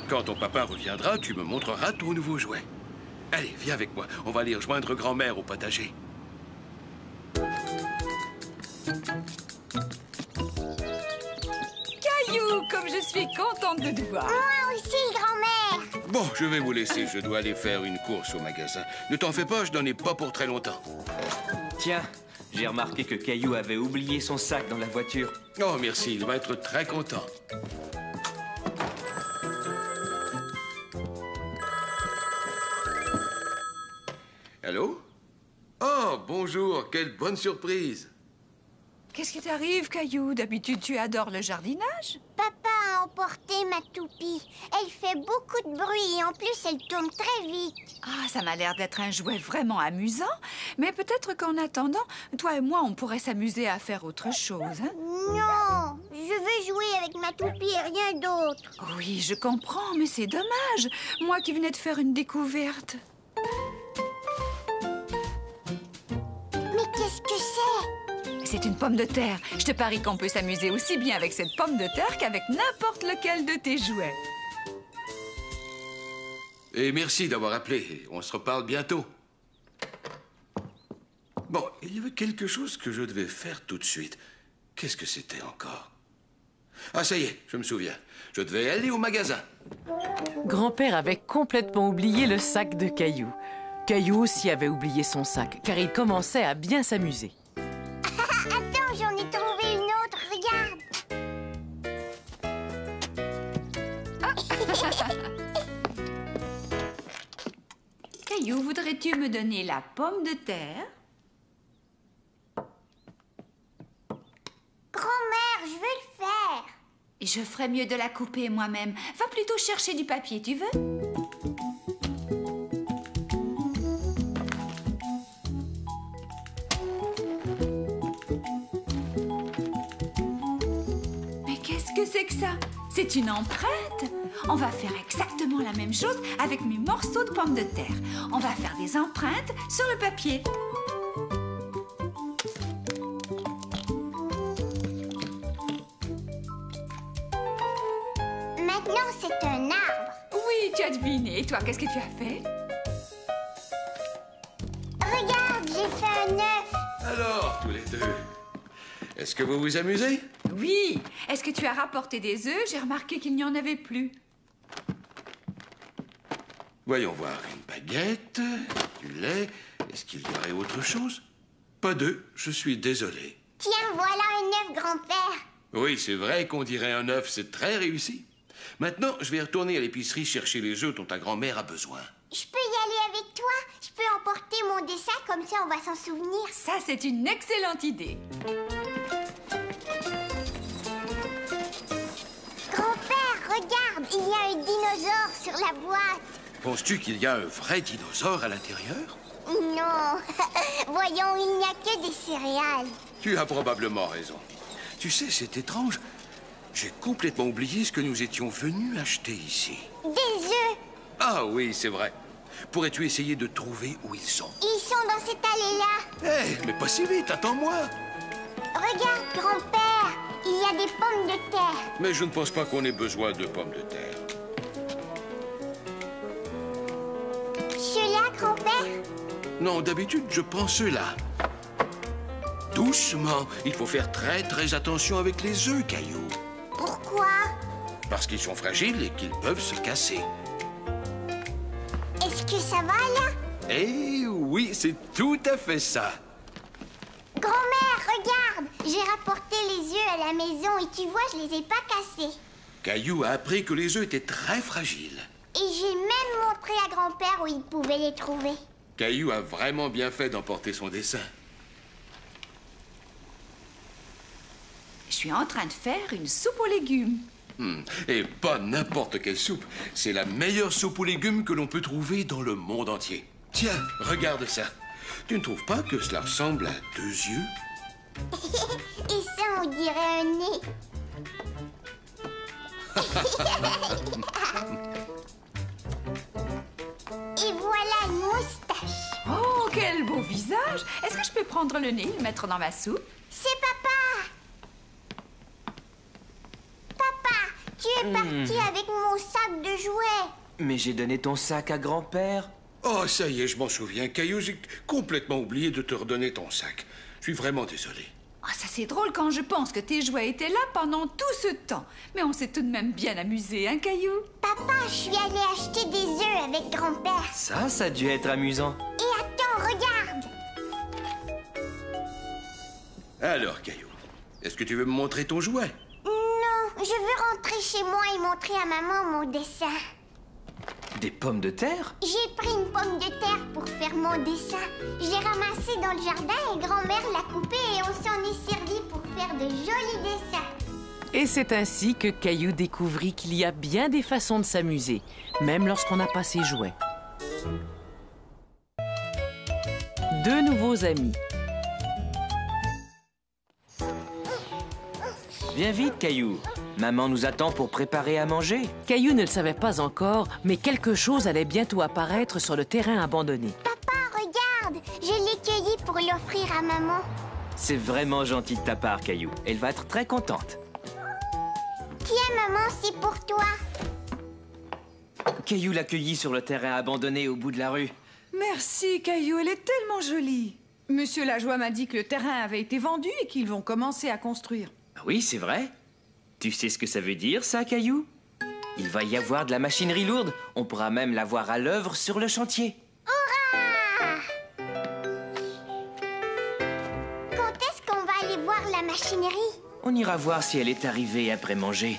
Quand ton papa reviendra, tu me montreras ton nouveau jouet. Allez, viens avec moi. On va aller rejoindre grand-mère au potager. Caillou, comme je suis contente de te voir. Moi aussi, grand-mère. Bon, je vais vous laisser. Je dois aller faire une course au magasin. Ne t'en fais pas, je n'en ai pas pour très longtemps. Tiens, j'ai remarqué que Caillou avait oublié son sac dans la voiture. Oh, merci. Il va être très content. Allô? Oh, bonjour. Quelle bonne surprise. Qu'est-ce qui t'arrive, Caillou? D'habitude, tu adores le jardinage. Papa a emporté ma toupie. Elle fait beaucoup de bruit et en plus, elle tourne très vite. Ah, ça m'a l'air d'être un jouet vraiment amusant. Mais peut-être qu'en attendant, toi et moi, on pourrait s'amuser à faire autre chose, hein? Non, je veux jouer avec ma toupie et rien d'autre. Oui, je comprends, mais c'est dommage. Moi qui venais de faire une découverte. Mais qu'est-ce que c'est? C'est une pomme de terre. Je te parie qu'on peut s'amuser aussi bien avec cette pomme de terre qu'avec n'importe lequel de tes jouets. Et merci d'avoir appelé. On se reparle bientôt. Bon, il y avait quelque chose que je devais faire tout de suite. Qu'est-ce que c'était encore? Ah, ça y est, je me souviens. Je devais aller au magasin. Grand-père avait complètement oublié le sac de Caillou. Caillou aussi avait oublié son sac, car il commençait à bien s'amuser. Attends, j'en ai trouvé une autre, regarde. Caillou, voudrais-tu me donner la pomme de terre? Grand-mère, je veux le faire. Je ferais mieux de la couper moi-même. Va plutôt chercher du papier, tu veux? Mais qu'est-ce que c'est que ça? C'est une empreinte. On va faire exactement la même chose avec mes morceaux de pommes de terre. On va faire des empreintes sur le papier. Maintenant, c'est un arbre. Oui, tu as deviné. Et toi, qu'est-ce que tu as fait? Regarde, j'ai fait un œuf. Alors, tous les deux, est-ce que vous vous amusez? Oui. Est-ce que tu as rapporté des œufs? J'ai remarqué qu'il n'y en avait plus. Voyons voir. Une baguette, du lait. Est-ce qu'il y aurait autre chose? Pas d'œufs, je suis désolé. Tiens, voilà un œuf, grand-père. Oui, c'est vrai qu'on dirait un œuf, c'est très réussi. Maintenant, je vais retourner à l'épicerie chercher les œufs dont ta grand-mère a besoin. Je peux y aller avec toi? Je peux emporter mon dessin, comme ça on va s'en souvenir. Ça, c'est une excellente idée. Grand-père, regarde, il y a un dinosaure sur la boîte. Penses-tu qu'il y a un vrai dinosaure à l'intérieur? Non. Voyons, il n'y a que des céréales. Tu as probablement raison. Tu sais, c'est étrange. J'ai complètement oublié ce que nous étions venus acheter ici. Des œufs. Ah oui, c'est vrai. Pourrais-tu essayer de trouver où ils sont? Ils sont dans cette allée-là. Hé, mais pas si vite, attends-moi. Regarde, grand-père, il y a des pommes de terre. Mais je ne pense pas qu'on ait besoin de pommes de terre. Ceux-là, grand-père? Non, d'habitude, je prends ceux-là. Doucement. Il faut faire très attention avec les œufs, Caillou. Pourquoi? Parce qu'ils sont fragiles et qu'ils peuvent se casser. Est-ce que ça va, là? Eh oui, c'est tout à fait ça. Grand-mère, regarde, J'ai rapporté les œufs à la maison et tu vois, je les ai pas cassés. Caillou a appris que les œufs étaient très fragiles. Et j'ai même montré à grand-père où il pouvait les trouver. Caillou a vraiment bien fait d'emporter son dessin. Je suis en train de faire une soupe aux légumes. Et pas n'importe quelle soupe. C'est la meilleure soupe aux légumes que l'on peut trouver dans le monde entier. Tiens, regarde ça. Tu ne trouves pas que cela ressemble à 2 yeux? Et ça, on dirait un nez. Et voilà une moustache. Oh, quel beau visage! Est-ce que je peux prendre le nez et le mettre dans ma soupe? C'est papa. Papa, tu es parti avec mon sac de jouets. Mais j'ai donné ton sac à grand-père. Oh, ça y est, je m'en souviens. Caillou, j'ai complètement oublié de te redonner ton sac. Je suis vraiment désolé. Oh, ça c'est drôle quand je pense que tes jouets étaient là pendant tout ce temps. Mais on s'est tout de même bien amusé, hein, Caillou? Papa, je suis allée acheter des œufs avec grand-père. Ça a dû être amusant. Et attends, regarde. Alors, Caillou, est-ce que tu veux me montrer ton jouet? Non, je veux rentrer chez moi et montrer à maman mon dessin. Des pommes de terre? J'ai pris une pomme de terre pour faire mon dessin. Je l'ai ramassée dans le jardin et grand-mère l'a coupée et on s'en est servi pour faire de jolis dessins. Et c'est ainsi que Caillou découvrit qu'il y a bien des façons de s'amuser, même lorsqu'on n'a pas ses jouets. 2 nouveaux amis. Viens vite, Caillou. Maman nous attend pour préparer à manger. Caillou ne le savait pas encore, mais quelque chose allait bientôt apparaître sur le terrain abandonné. Papa, regarde, je l'ai cueilli pour l'offrir à maman. C'est vraiment gentil de ta part, Caillou. Elle va être très contente. Tiens, maman, c'est pour toi. Caillou l'a cueilli sur le terrain abandonné au bout de la rue. Merci, Caillou, elle est tellement jolie. Monsieur Lajoie m'a dit que le terrain avait été vendu et qu'ils vont commencer à construire. Ah oui, c'est vrai. Tu sais ce que ça veut dire, ça, Caillou? Il va y avoir de la machinerie lourde. On pourra même la voir à l'œuvre sur le chantier. Hurrah! Quand est-ce qu'on va aller voir la machinerie? On ira voir si elle est arrivée après manger.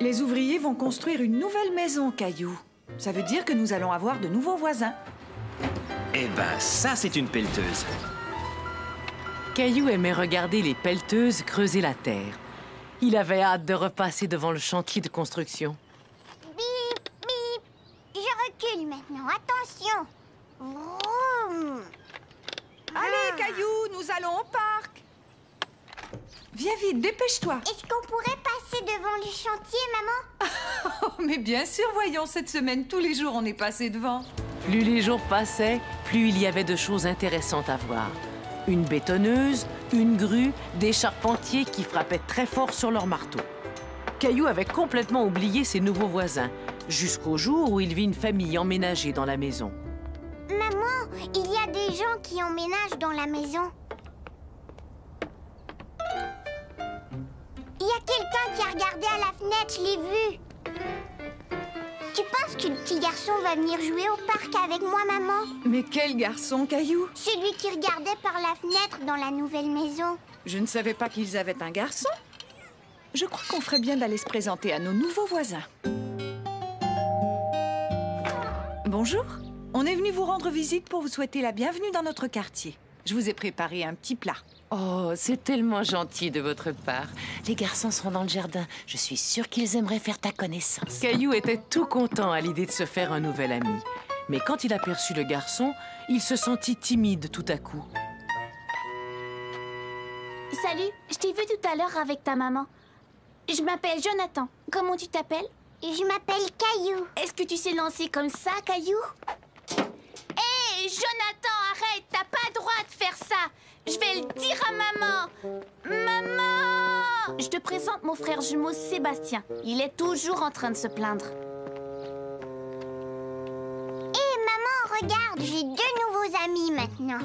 Les ouvriers vont construire une nouvelle maison, Caillou. Ça veut dire que nous allons avoir de nouveaux voisins. Eh ben, ça, c'est une pelleteuse. Caillou aimait regarder les pelleteuses creuser la terre. Il avait hâte de repasser devant le chantier de construction. Bip, bip. Je recule maintenant. Attention. Vroom. Allez, Caillou, nous allons au parc. Viens vite, dépêche-toi. Est-ce qu'on pourrait passer devant le chantier, maman? Oh, mais bien sûr, voyons, cette semaine, tous les jours, on est passé devant. Plus les jours passaient, plus il y avait de choses intéressantes à voir. Une bétonneuse, une grue, des charpentiers qui frappaient très fort sur leur marteau. Caillou avait complètement oublié ses nouveaux voisins, jusqu'au jour où il vit une famille emménager dans la maison. Maman, il y a des gens qui emménagent dans la maison. Il y a quelqu'un qui a regardé à la fenêtre, je l'ai vu. Tu penses que le petit garçon va venir jouer au parc avec moi, maman? Mais quel garçon, Caillou? Celui qui regardait par la fenêtre dans la nouvelle maison. Je ne savais pas qu'ils avaient un garçon. Je crois qu'on ferait bien d'aller se présenter à nos nouveaux voisins. Bonjour. On est venu vous rendre visite pour vous souhaiter la bienvenue dans notre quartier. Je vous ai préparé un petit plat. Oh, c'est tellement gentil de votre part. Les garçons seront dans le jardin. Je suis sûre qu'ils aimeraient faire ta connaissance. Caillou était tout content à l'idée de se faire un nouvel ami. Mais quand il aperçut le garçon, il se sentit timide tout à coup. Salut, je t'ai vu tout à l'heure avec ta maman. Je m'appelle Jonathan. Comment tu t'appelles? Je m'appelle Caillou. Est-ce que tu sais lancer comme ça, Caillou? Hé, Jonathan, arrête! T'as pas le droit de faire ça! Je vais le dire à maman! Maman! Je te présente mon frère jumeau Sébastien. Il est toujours en train de se plaindre. Hé, maman, regarde, j'ai 2 nouveaux amis maintenant.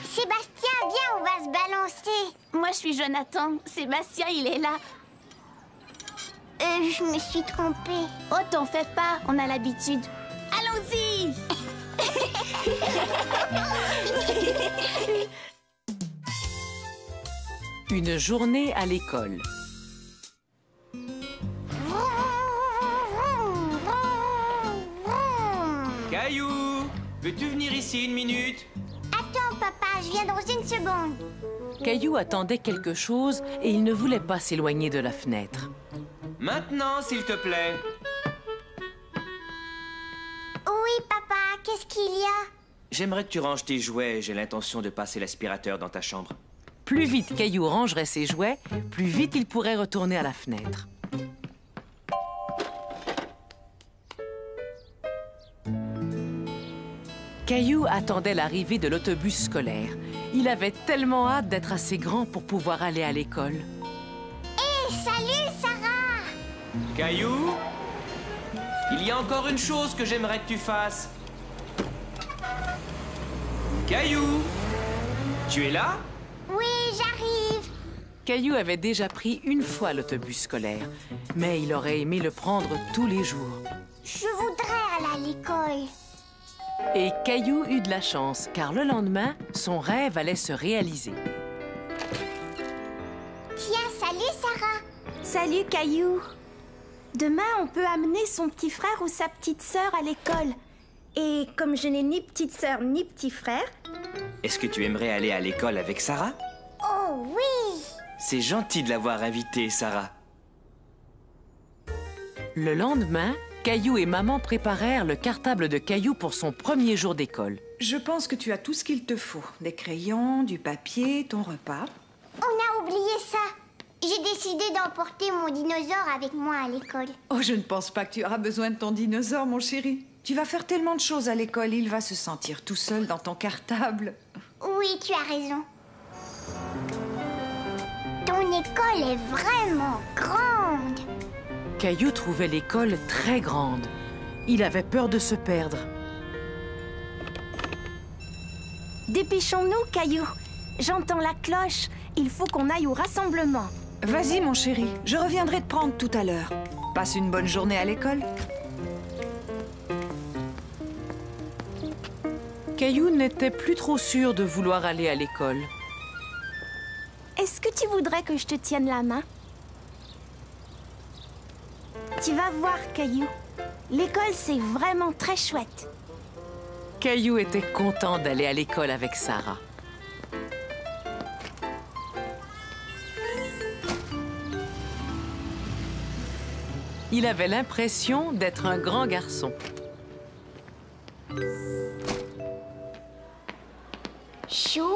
Sébastien, viens, on va se balancer. Moi, je suis Jonathan. Sébastien, il est là. Je me suis trompée. Oh, t'en fais pas, on a l'habitude. Allons-y! Une journée à l'école. Caillou, veux-tu venir ici une minute? Attends, papa, je viens dans une seconde. Caillou attendait quelque chose et il ne voulait pas s'éloigner de la fenêtre. Maintenant, s'il te plaît. Oui, papa, qu'est-ce qu'il y a? J'aimerais que tu ranges tes jouets. J'ai l'intention de passer l'aspirateur dans ta chambre. Plus vite Caillou rangerait ses jouets, plus vite il pourrait retourner à la fenêtre. Caillou attendait l'arrivée de l'autobus scolaire. Il avait tellement hâte d'être assez grand pour pouvoir aller à l'école. Hé, salut, Sarah! Caillou, il y a encore une chose que j'aimerais que tu fasses. Caillou, tu es là? Oui, j'arrive. Caillou avait déjà pris une fois l'autobus scolaire, mais il aurait aimé le prendre tous les jours. Je voudrais aller à l'école. Et Caillou eut de la chance, car le lendemain, son rêve allait se réaliser. Tiens, salut, Sarah. Salut, Caillou. Demain, on peut amener son petit frère ou sa petite sœur à l'école. Et comme je n'ai ni petite sœur ni petit frère... Est-ce que tu aimerais aller à l'école avec Sarah? Oh oui! C'est gentil de l'avoir invitée, Sarah. Le lendemain, Caillou et maman préparèrent le cartable de Caillou pour son premier jour d'école. Je pense que tu as tout ce qu'il te faut. Des crayons, du papier, ton repas. On a oublié ça. J'ai décidé d'emporter mon dinosaure avec moi à l'école. Oh, je ne pense pas que tu auras besoin de ton dinosaure, mon chéri. Tu vas faire tellement de choses à l'école, il va se sentir tout seul dans ton cartable. Oui, tu as raison. Ton école est vraiment grande. Caillou trouvait l'école très grande. Il avait peur de se perdre. Dépêchons-nous, Caillou. J'entends la cloche. Il faut qu'on aille au rassemblement. Vas-y, mon chéri. Je reviendrai te prendre tout à l'heure. Passe une bonne journée à l'école. Caillou n'était plus trop sûr de vouloir aller à l'école. Est-ce que tu voudrais que je te tienne la main? Tu vas voir, Caillou. L'école, c'est vraiment très chouette. Caillou était content d'aller à l'école avec Sarah. Il avait l'impression d'être un grand garçon. Chouette!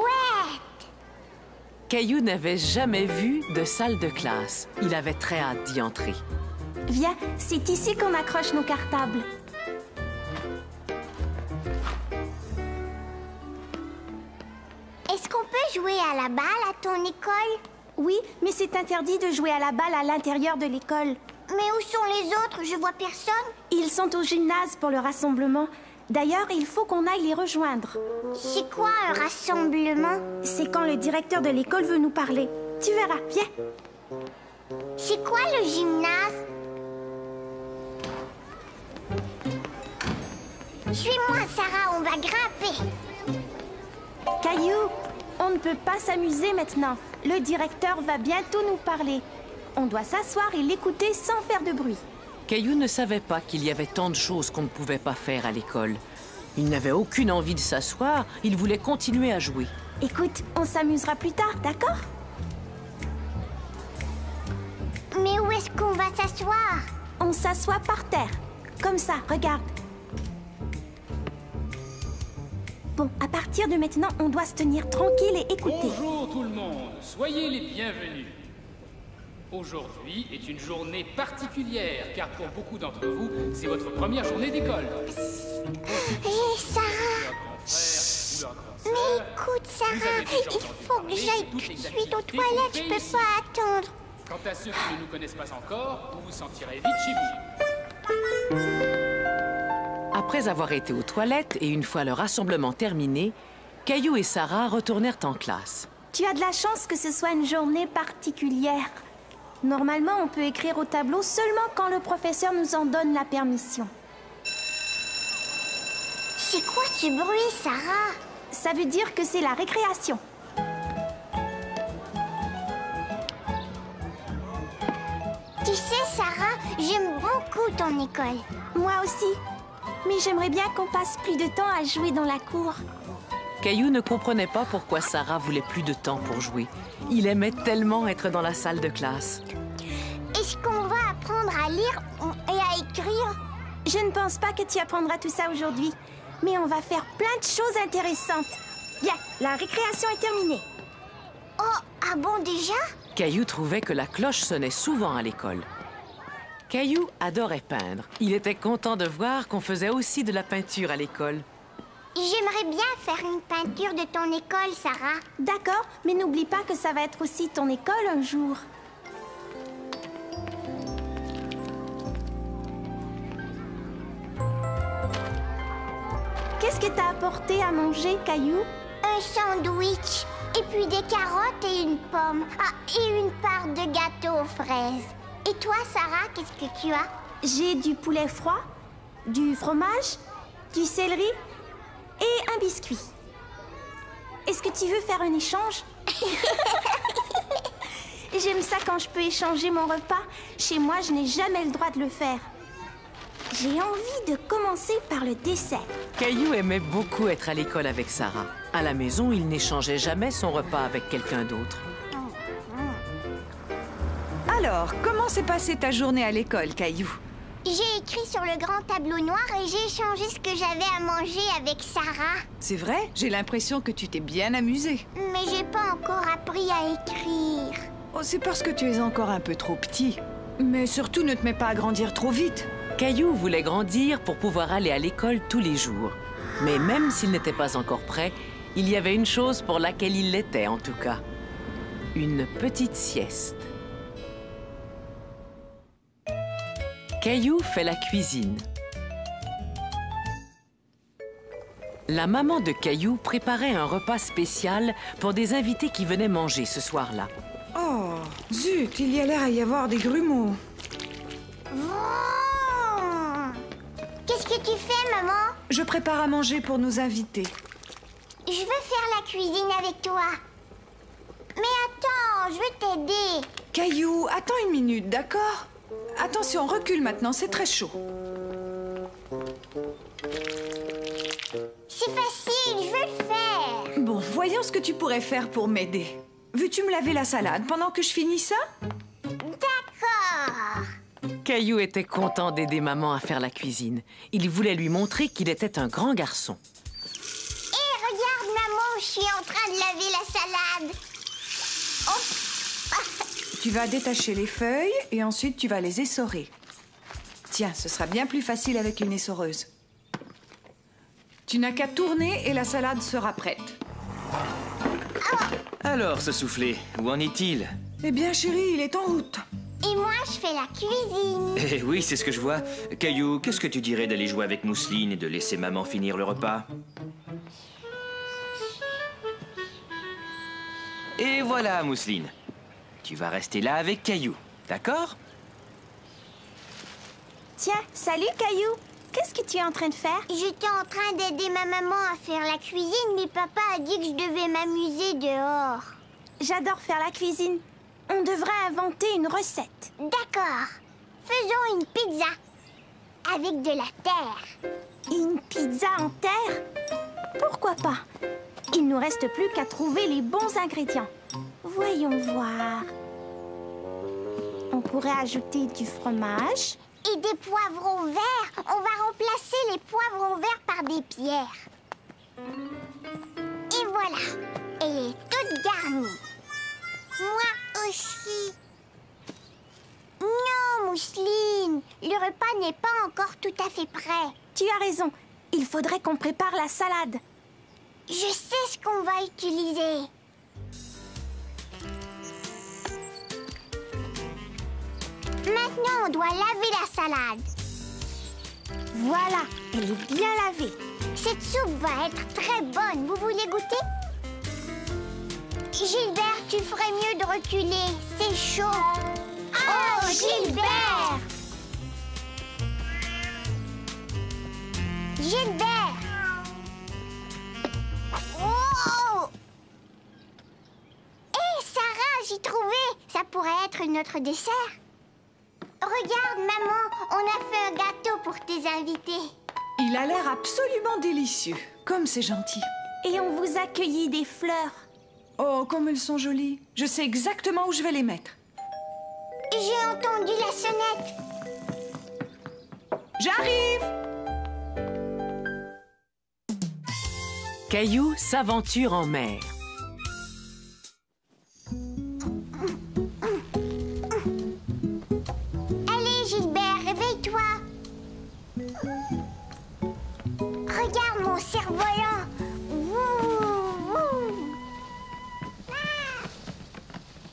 Caillou n'avait jamais vu de salle de classe. Il avait très hâte d'y entrer. Viens, c'est ici qu'on accroche nos cartables. Est-ce qu'on peut jouer à la balle à ton école? Oui, mais c'est interdit de jouer à la balle à l'intérieur de l'école. Mais où sont les autres? Je vois personne. Ils sont au gymnase pour le rassemblement. D'ailleurs, il faut qu'on aille les rejoindre. C'est quoi un rassemblement? C'est quand le directeur de l'école veut nous parler. Tu verras, viens. C'est quoi le gymnase? Suis-moi, Sarah, on va grimper. Caillou, on ne peut pas s'amuser maintenant. Le directeur va bientôt nous parler. On doit s'asseoir et l'écouter sans faire de bruit. Caillou ne savait pas qu'il y avait tant de choses qu'on ne pouvait pas faire à l'école. Il n'avait aucune envie de s'asseoir, il voulait continuer à jouer. Écoute, on s'amusera plus tard, d'accord? Mais où est-ce qu'on va s'asseoir? On s'assoit par terre. Comme ça, regarde. Bon, à partir de maintenant, on doit se tenir tranquille et écouter. Bonjour tout le monde, soyez les bienvenus. Aujourd'hui est une journée particulière, car pour beaucoup d'entre vous, c'est votre première journée d'école. Hé, Sarah! Mais écoute, Sarah, il faut que j'aille tout de suite aux toilettes, je peux pas attendre. Quant à ceux qui ne nous connaissent pas encore, vous vous sentirez vite chez vous. Après avoir été aux toilettes et une fois le rassemblement terminé, Caillou et Sarah retournèrent en classe. Tu as de la chance que ce soit une journée particulière. Normalement, on peut écrire au tableau seulement quand le professeur nous en donne la permission. C'est quoi ce bruit, Sarah? Ça veut dire que c'est la récréation. Tu sais, Sarah, j'aime beaucoup ton école. Moi aussi. Mais j'aimerais bien qu'on passe plus de temps à jouer dans la cour. Caillou ne comprenait pas pourquoi Sarah voulait plus de temps pour jouer. Il aimait tellement être dans la salle de classe. Est-ce qu'on va apprendre à lire et à écrire? Je ne pense pas que tu apprendras tout ça aujourd'hui. Mais on va faire plein de choses intéressantes. Bien, la récréation est terminée. Oh, ah bon déjà? Caillou trouvait que la cloche sonnait souvent à l'école. Caillou adorait peindre. Il était content de voir qu'on faisait aussi de la peinture à l'école. J'aimerais bien faire une peinture de ton école, Sarah. D'accord, mais n'oublie pas que ça va être aussi ton école un jour. Qu'est-ce que t'as apporté à manger, Caillou? Un sandwich, et puis des carottes et une pomme. Ah, et une part de gâteau aux fraises. Et toi, Sarah, qu'est-ce que tu as? J'ai du poulet froid, du fromage, du céleri et un biscuit. Est-ce que tu veux faire un échange? J'aime ça quand je peux échanger mon repas. Chez moi, je n'ai jamais le droit de le faire. J'ai envie de commencer par le dessert. Caillou aimait beaucoup être à l'école avec Sarah. À la maison, il n'échangeait jamais son repas avec quelqu'un d'autre. Alors, comment s'est passée ta journée à l'école, Caillou? J'ai écrit sur le grand tableau noir et j'ai échangé ce que j'avais à manger avec Sarah. C'est vrai? J'ai l'impression que tu t'es bien amusée. Mais j'ai pas encore appris à écrire. Oh, c'est parce que tu es encore un peu trop petit. Mais surtout, ne te mets pas à grandir trop vite. Caillou voulait grandir pour pouvoir aller à l'école tous les jours. Mais même s'il n'était pas encore prêt, il y avait une chose pour laquelle il l'était en tout cas. Une petite sieste. Caillou fait la cuisine. La maman de Caillou préparait un repas spécial pour des invités qui venaient manger ce soir-là. Oh, zut, il y a l'air à y avoir des grumeaux. Qu'est-ce que tu fais, maman? Je prépare à manger pour nos invités. Je veux faire la cuisine avec toi. Mais attends, je veux t'aider. Caillou, attends une minute, d'accord? Attention, recule maintenant, c'est très chaud. C'est facile, je veux le faire. Bon, voyons ce que tu pourrais faire pour m'aider. Veux-tu me laver la salade pendant que je finis ça? D'accord. Caillou était content d'aider maman à faire la cuisine. Il voulait lui montrer qu'il était un grand garçon. Hé, regarde, maman, je suis en train de laver la salade. Oh. Tu vas détacher les feuilles et ensuite tu vas les essorer. Tiens, ce sera bien plus facile avec une essoreuse. Tu n'as qu'à tourner et la salade sera prête. Alors, ce soufflé, où en est-il? Eh bien, chérie, il est en route. Et moi, je fais la cuisine. Eh oui, c'est ce que je vois. Caillou, qu'est-ce que tu dirais d'aller jouer avec Mousseline et de laisser maman finir le repas? Et voilà, Mousseline. Tu vas rester là avec Caillou, d'accord? Tiens, salut Caillou. Qu'est-ce que tu es en train de faire? J'étais en train d'aider ma maman à faire la cuisine, mais papa a dit que je devais m'amuser dehors. J'adore faire la cuisine. On devrait inventer une recette. D'accord. Faisons une pizza. Avec de la terre. Une pizza en terre? Pourquoi pas? Il nous reste plus qu'à trouver les bons ingrédients. Voyons voir. On pourrait ajouter du fromage. Et des poivrons verts. On va remplacer les poivrons verts par des pierres. Et voilà. Elle est toute garnie. Moi aussi. Non, Mousseline. Le repas n'est pas encore tout à fait prêt. Tu as raison. Il faudrait qu'on prépare la salade. Je sais ce qu'on va utiliser. Maintenant, on doit laver la salade. Voilà, elle est bien lavée. Cette soupe va être très bonne. Vous voulez goûter? Gilbert, tu ferais mieux de reculer. C'est chaud. Oh, Gilbert! Gilbert! Oh! Hé, Sarah, j'ai trouvé. Ça pourrait être notre dessert. Regarde, maman, on a fait un gâteau pour tes invités. Il a l'air absolument délicieux. Comme c'est gentil. Et on vous a cueilli des fleurs. Oh, comme elles sont jolies. Je sais exactement où je vais les mettre. J'ai entendu la sonnette. J'arrive! Caillou s'aventure en mer. Allez, Gilbert, réveille-toi. Regarde mon cerf-volant.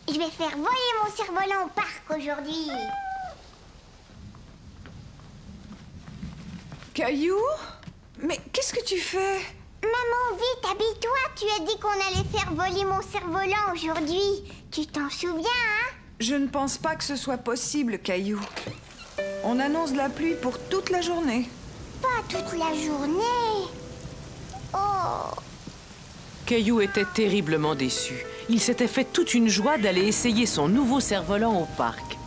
Je vais faire voler mon cerf-volant au parc aujourd'hui. Caillou? Mais qu'est-ce que tu fais? Maman, vite, habille-toi. Tu as dit qu'on allait faire voler mon cerf-volant aujourd'hui. Tu t'en souviens, hein? Je ne pense pas que ce soit possible, Caillou. On annonce de la pluie pour toute la journée. Pas toute la journée. Oh. Caillou était terriblement déçu. Il s'était fait toute une joie d'aller essayer son nouveau cerf-volant au parc.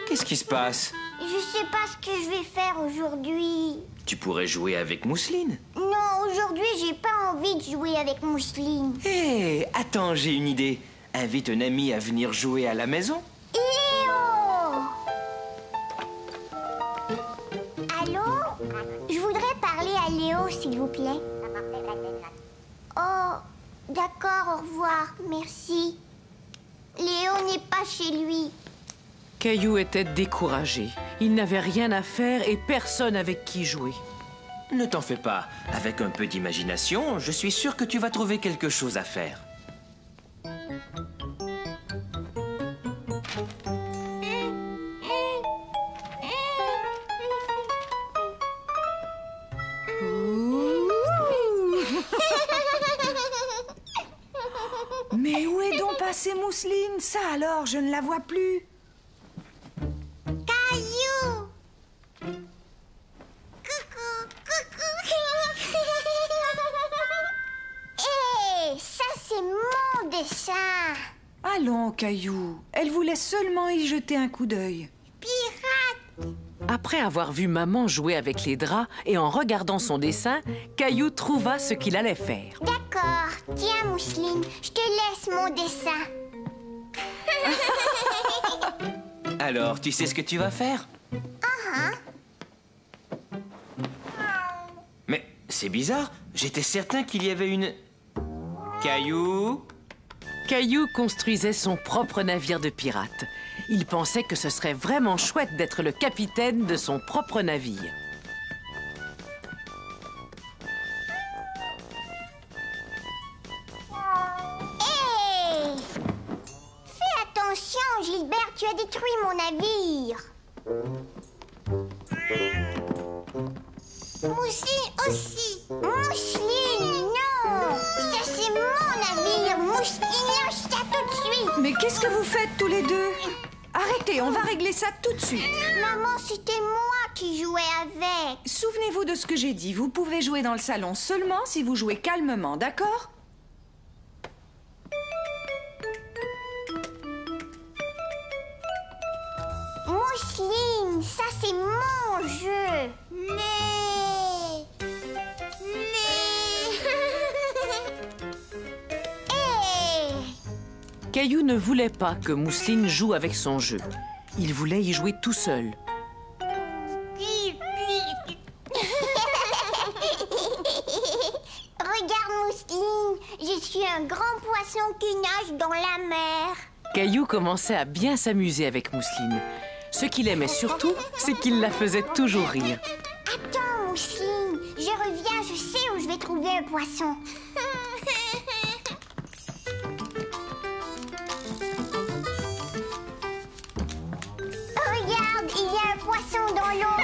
Qu'est-ce qui se passe? Je sais pas ce que je vais faire aujourd'hui. Tu pourrais jouer avec Mousseline. Non, aujourd'hui, j'ai pas envie de jouer avec Mousseline. Hé, attends, j'ai une idée. Invite un ami à venir jouer à la maison. Léo! Allô? Je voudrais parler à Léo, s'il vous plaît. Oh, d'accord, au revoir, merci. Léo n'est pas chez lui. Caillou était découragé. Il n'avait rien à faire et personne avec qui jouer. Ne t'en fais pas. Avec un peu d'imagination, je suis sûr que tu vas trouver quelque chose à faire. Mais où est donc passée Mousseline? Ça alors, je ne la vois plus. Caillou! Coucou, coucou! Hé, ça c'est mon dessin! Allons, Caillou. Elle voulait seulement y jeter un coup d'œil. Pirate! Après avoir vu maman jouer avec les draps et en regardant son dessin, Caillou trouva ce qu'il allait faire. D'accord. Tiens, Mousseline, je te laisse mon dessin. Alors, tu sais ce que tu vas faire? Mais c'est bizarre. J'étais certain qu'il y avait une... Caillou? Caillou construisait son propre navire de pirate. Il pensait que ce serait vraiment chouette d'être le capitaine de son propre navire. Hé! Fais attention, Gilbert, tu as détruit mon navire. Mousseline aussi. Mousseline, non! Ça, c'est mon navire. Mousseline, lâche ça tout de suite. Mais qu'est-ce que vous faites tous les deux? Arrêtez, on va régler ça tout de suite. Maman, c'était moi qui jouais avec. Souvenez-vous de ce que j'ai dit. Vous pouvez jouer dans le salon seulement si vous jouez calmement, d'accord? Mousseline, ça c'est mon jeu. Hey! Caillou ne voulait pas que Mousseline joue avec son jeu. Il voulait y jouer tout seul. Regarde, Mousseline, je suis un grand poisson qui nage dans la mer. Caillou commençait à bien s'amuser avec Mousseline. Ce qu'il aimait surtout, c'est qu'il la faisait toujours rire. Attends, Mousseline, je reviens, je sais où je vais trouver un poisson. Regarde, il y a un poisson dans l'eau.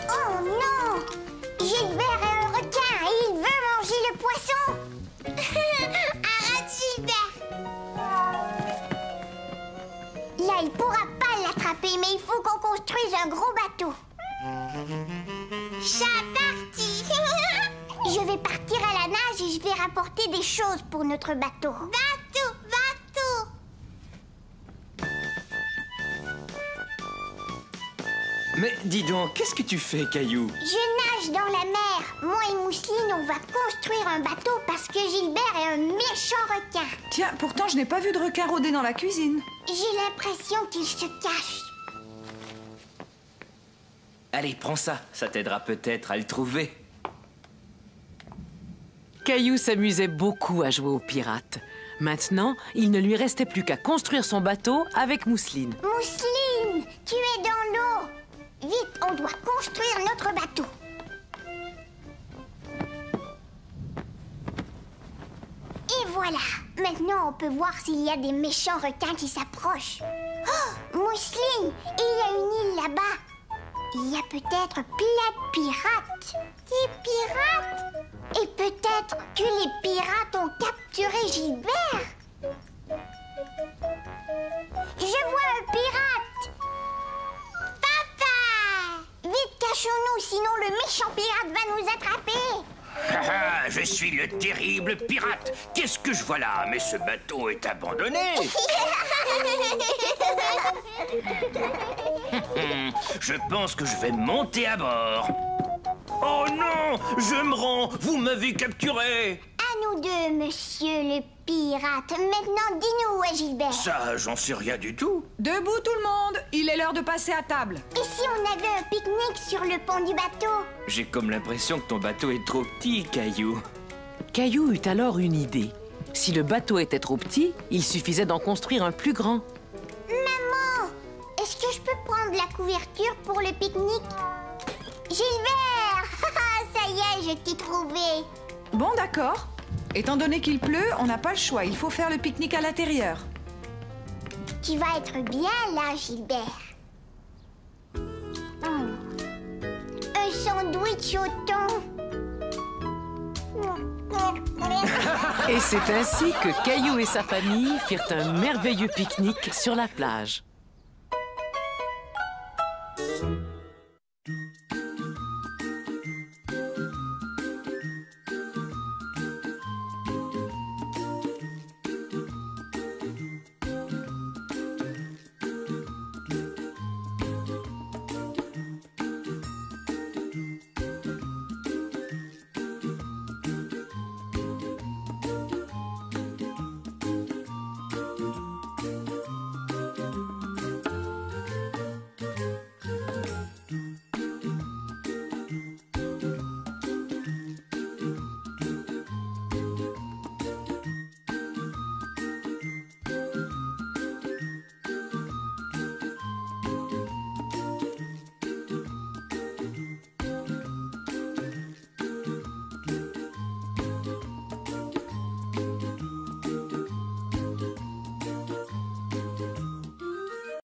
Oh non! Gilbert est un requin et il veut manger le poisson. Arrête, Gilbert! Là, il pourra pas l'attraper, mais il faut qu'on construise un gros bateau. Chat parti! Je apporter des choses pour notre bateau. Bateau, bateau! Mais dis donc, qu'est-ce que tu fais, Caillou? Je nage dans la mer. Moi et Mousseline, on va construire un bateau parce que Gilbert est un méchant requin. Tiens, pourtant, je n'ai pas vu de requin rôder dans la cuisine. J'ai l'impression qu'il se cache. Allez, prends ça. Ça t'aidera peut-être à le trouver. Caillou s'amusait beaucoup à jouer aux pirates. Maintenant, il ne lui restait plus qu'à construire son bateau avec Mousseline. Mousseline, tu es dans l'eau. Vite, on doit construire notre bateau. Et voilà. Maintenant, on peut voir s'il y a des méchants requins qui s'approchent. Oh, Mousseline, il y a une île là-bas. Il y a peut-être plein de pirates. Des pirates? Et peut-être que les pirates ont capturé Gilbert. Je vois un pirate. Papa! Vite, cachons-nous, sinon le méchant pirate va nous attraper. Je suis le terrible pirate. Qu'est-ce que je vois là? Mais ce bateau est abandonné. Je pense que je vais monter à bord. Oh non! Je me rends! Vous m'avez capturé! À nous deux, monsieur le pirate. Maintenant, dis-nous où est Gilbert. Ça, j'en sais rien du tout. Debout tout le monde, il est l'heure de passer à table. Et si on avait un pique-nique sur le pont du bateau? J'ai comme l'impression que ton bateau est trop petit, Caillou. Caillou eut alors une idée. Si le bateau était trop petit, il suffisait d'en construire un plus grand. Maman, est-ce que je peux prendre la couverture pour le pique-nique? Gilbert! Ça y est, je t'ai trouvé. Bon, d'accord. Étant donné qu'il pleut, on n'a pas le choix. Il faut faire le pique-nique à l'intérieur. Tu vas être bien là, Gilbert. Un sandwich au thon. Et c'est ainsi que Caillou et sa famille firent un merveilleux pique-nique sur la plage.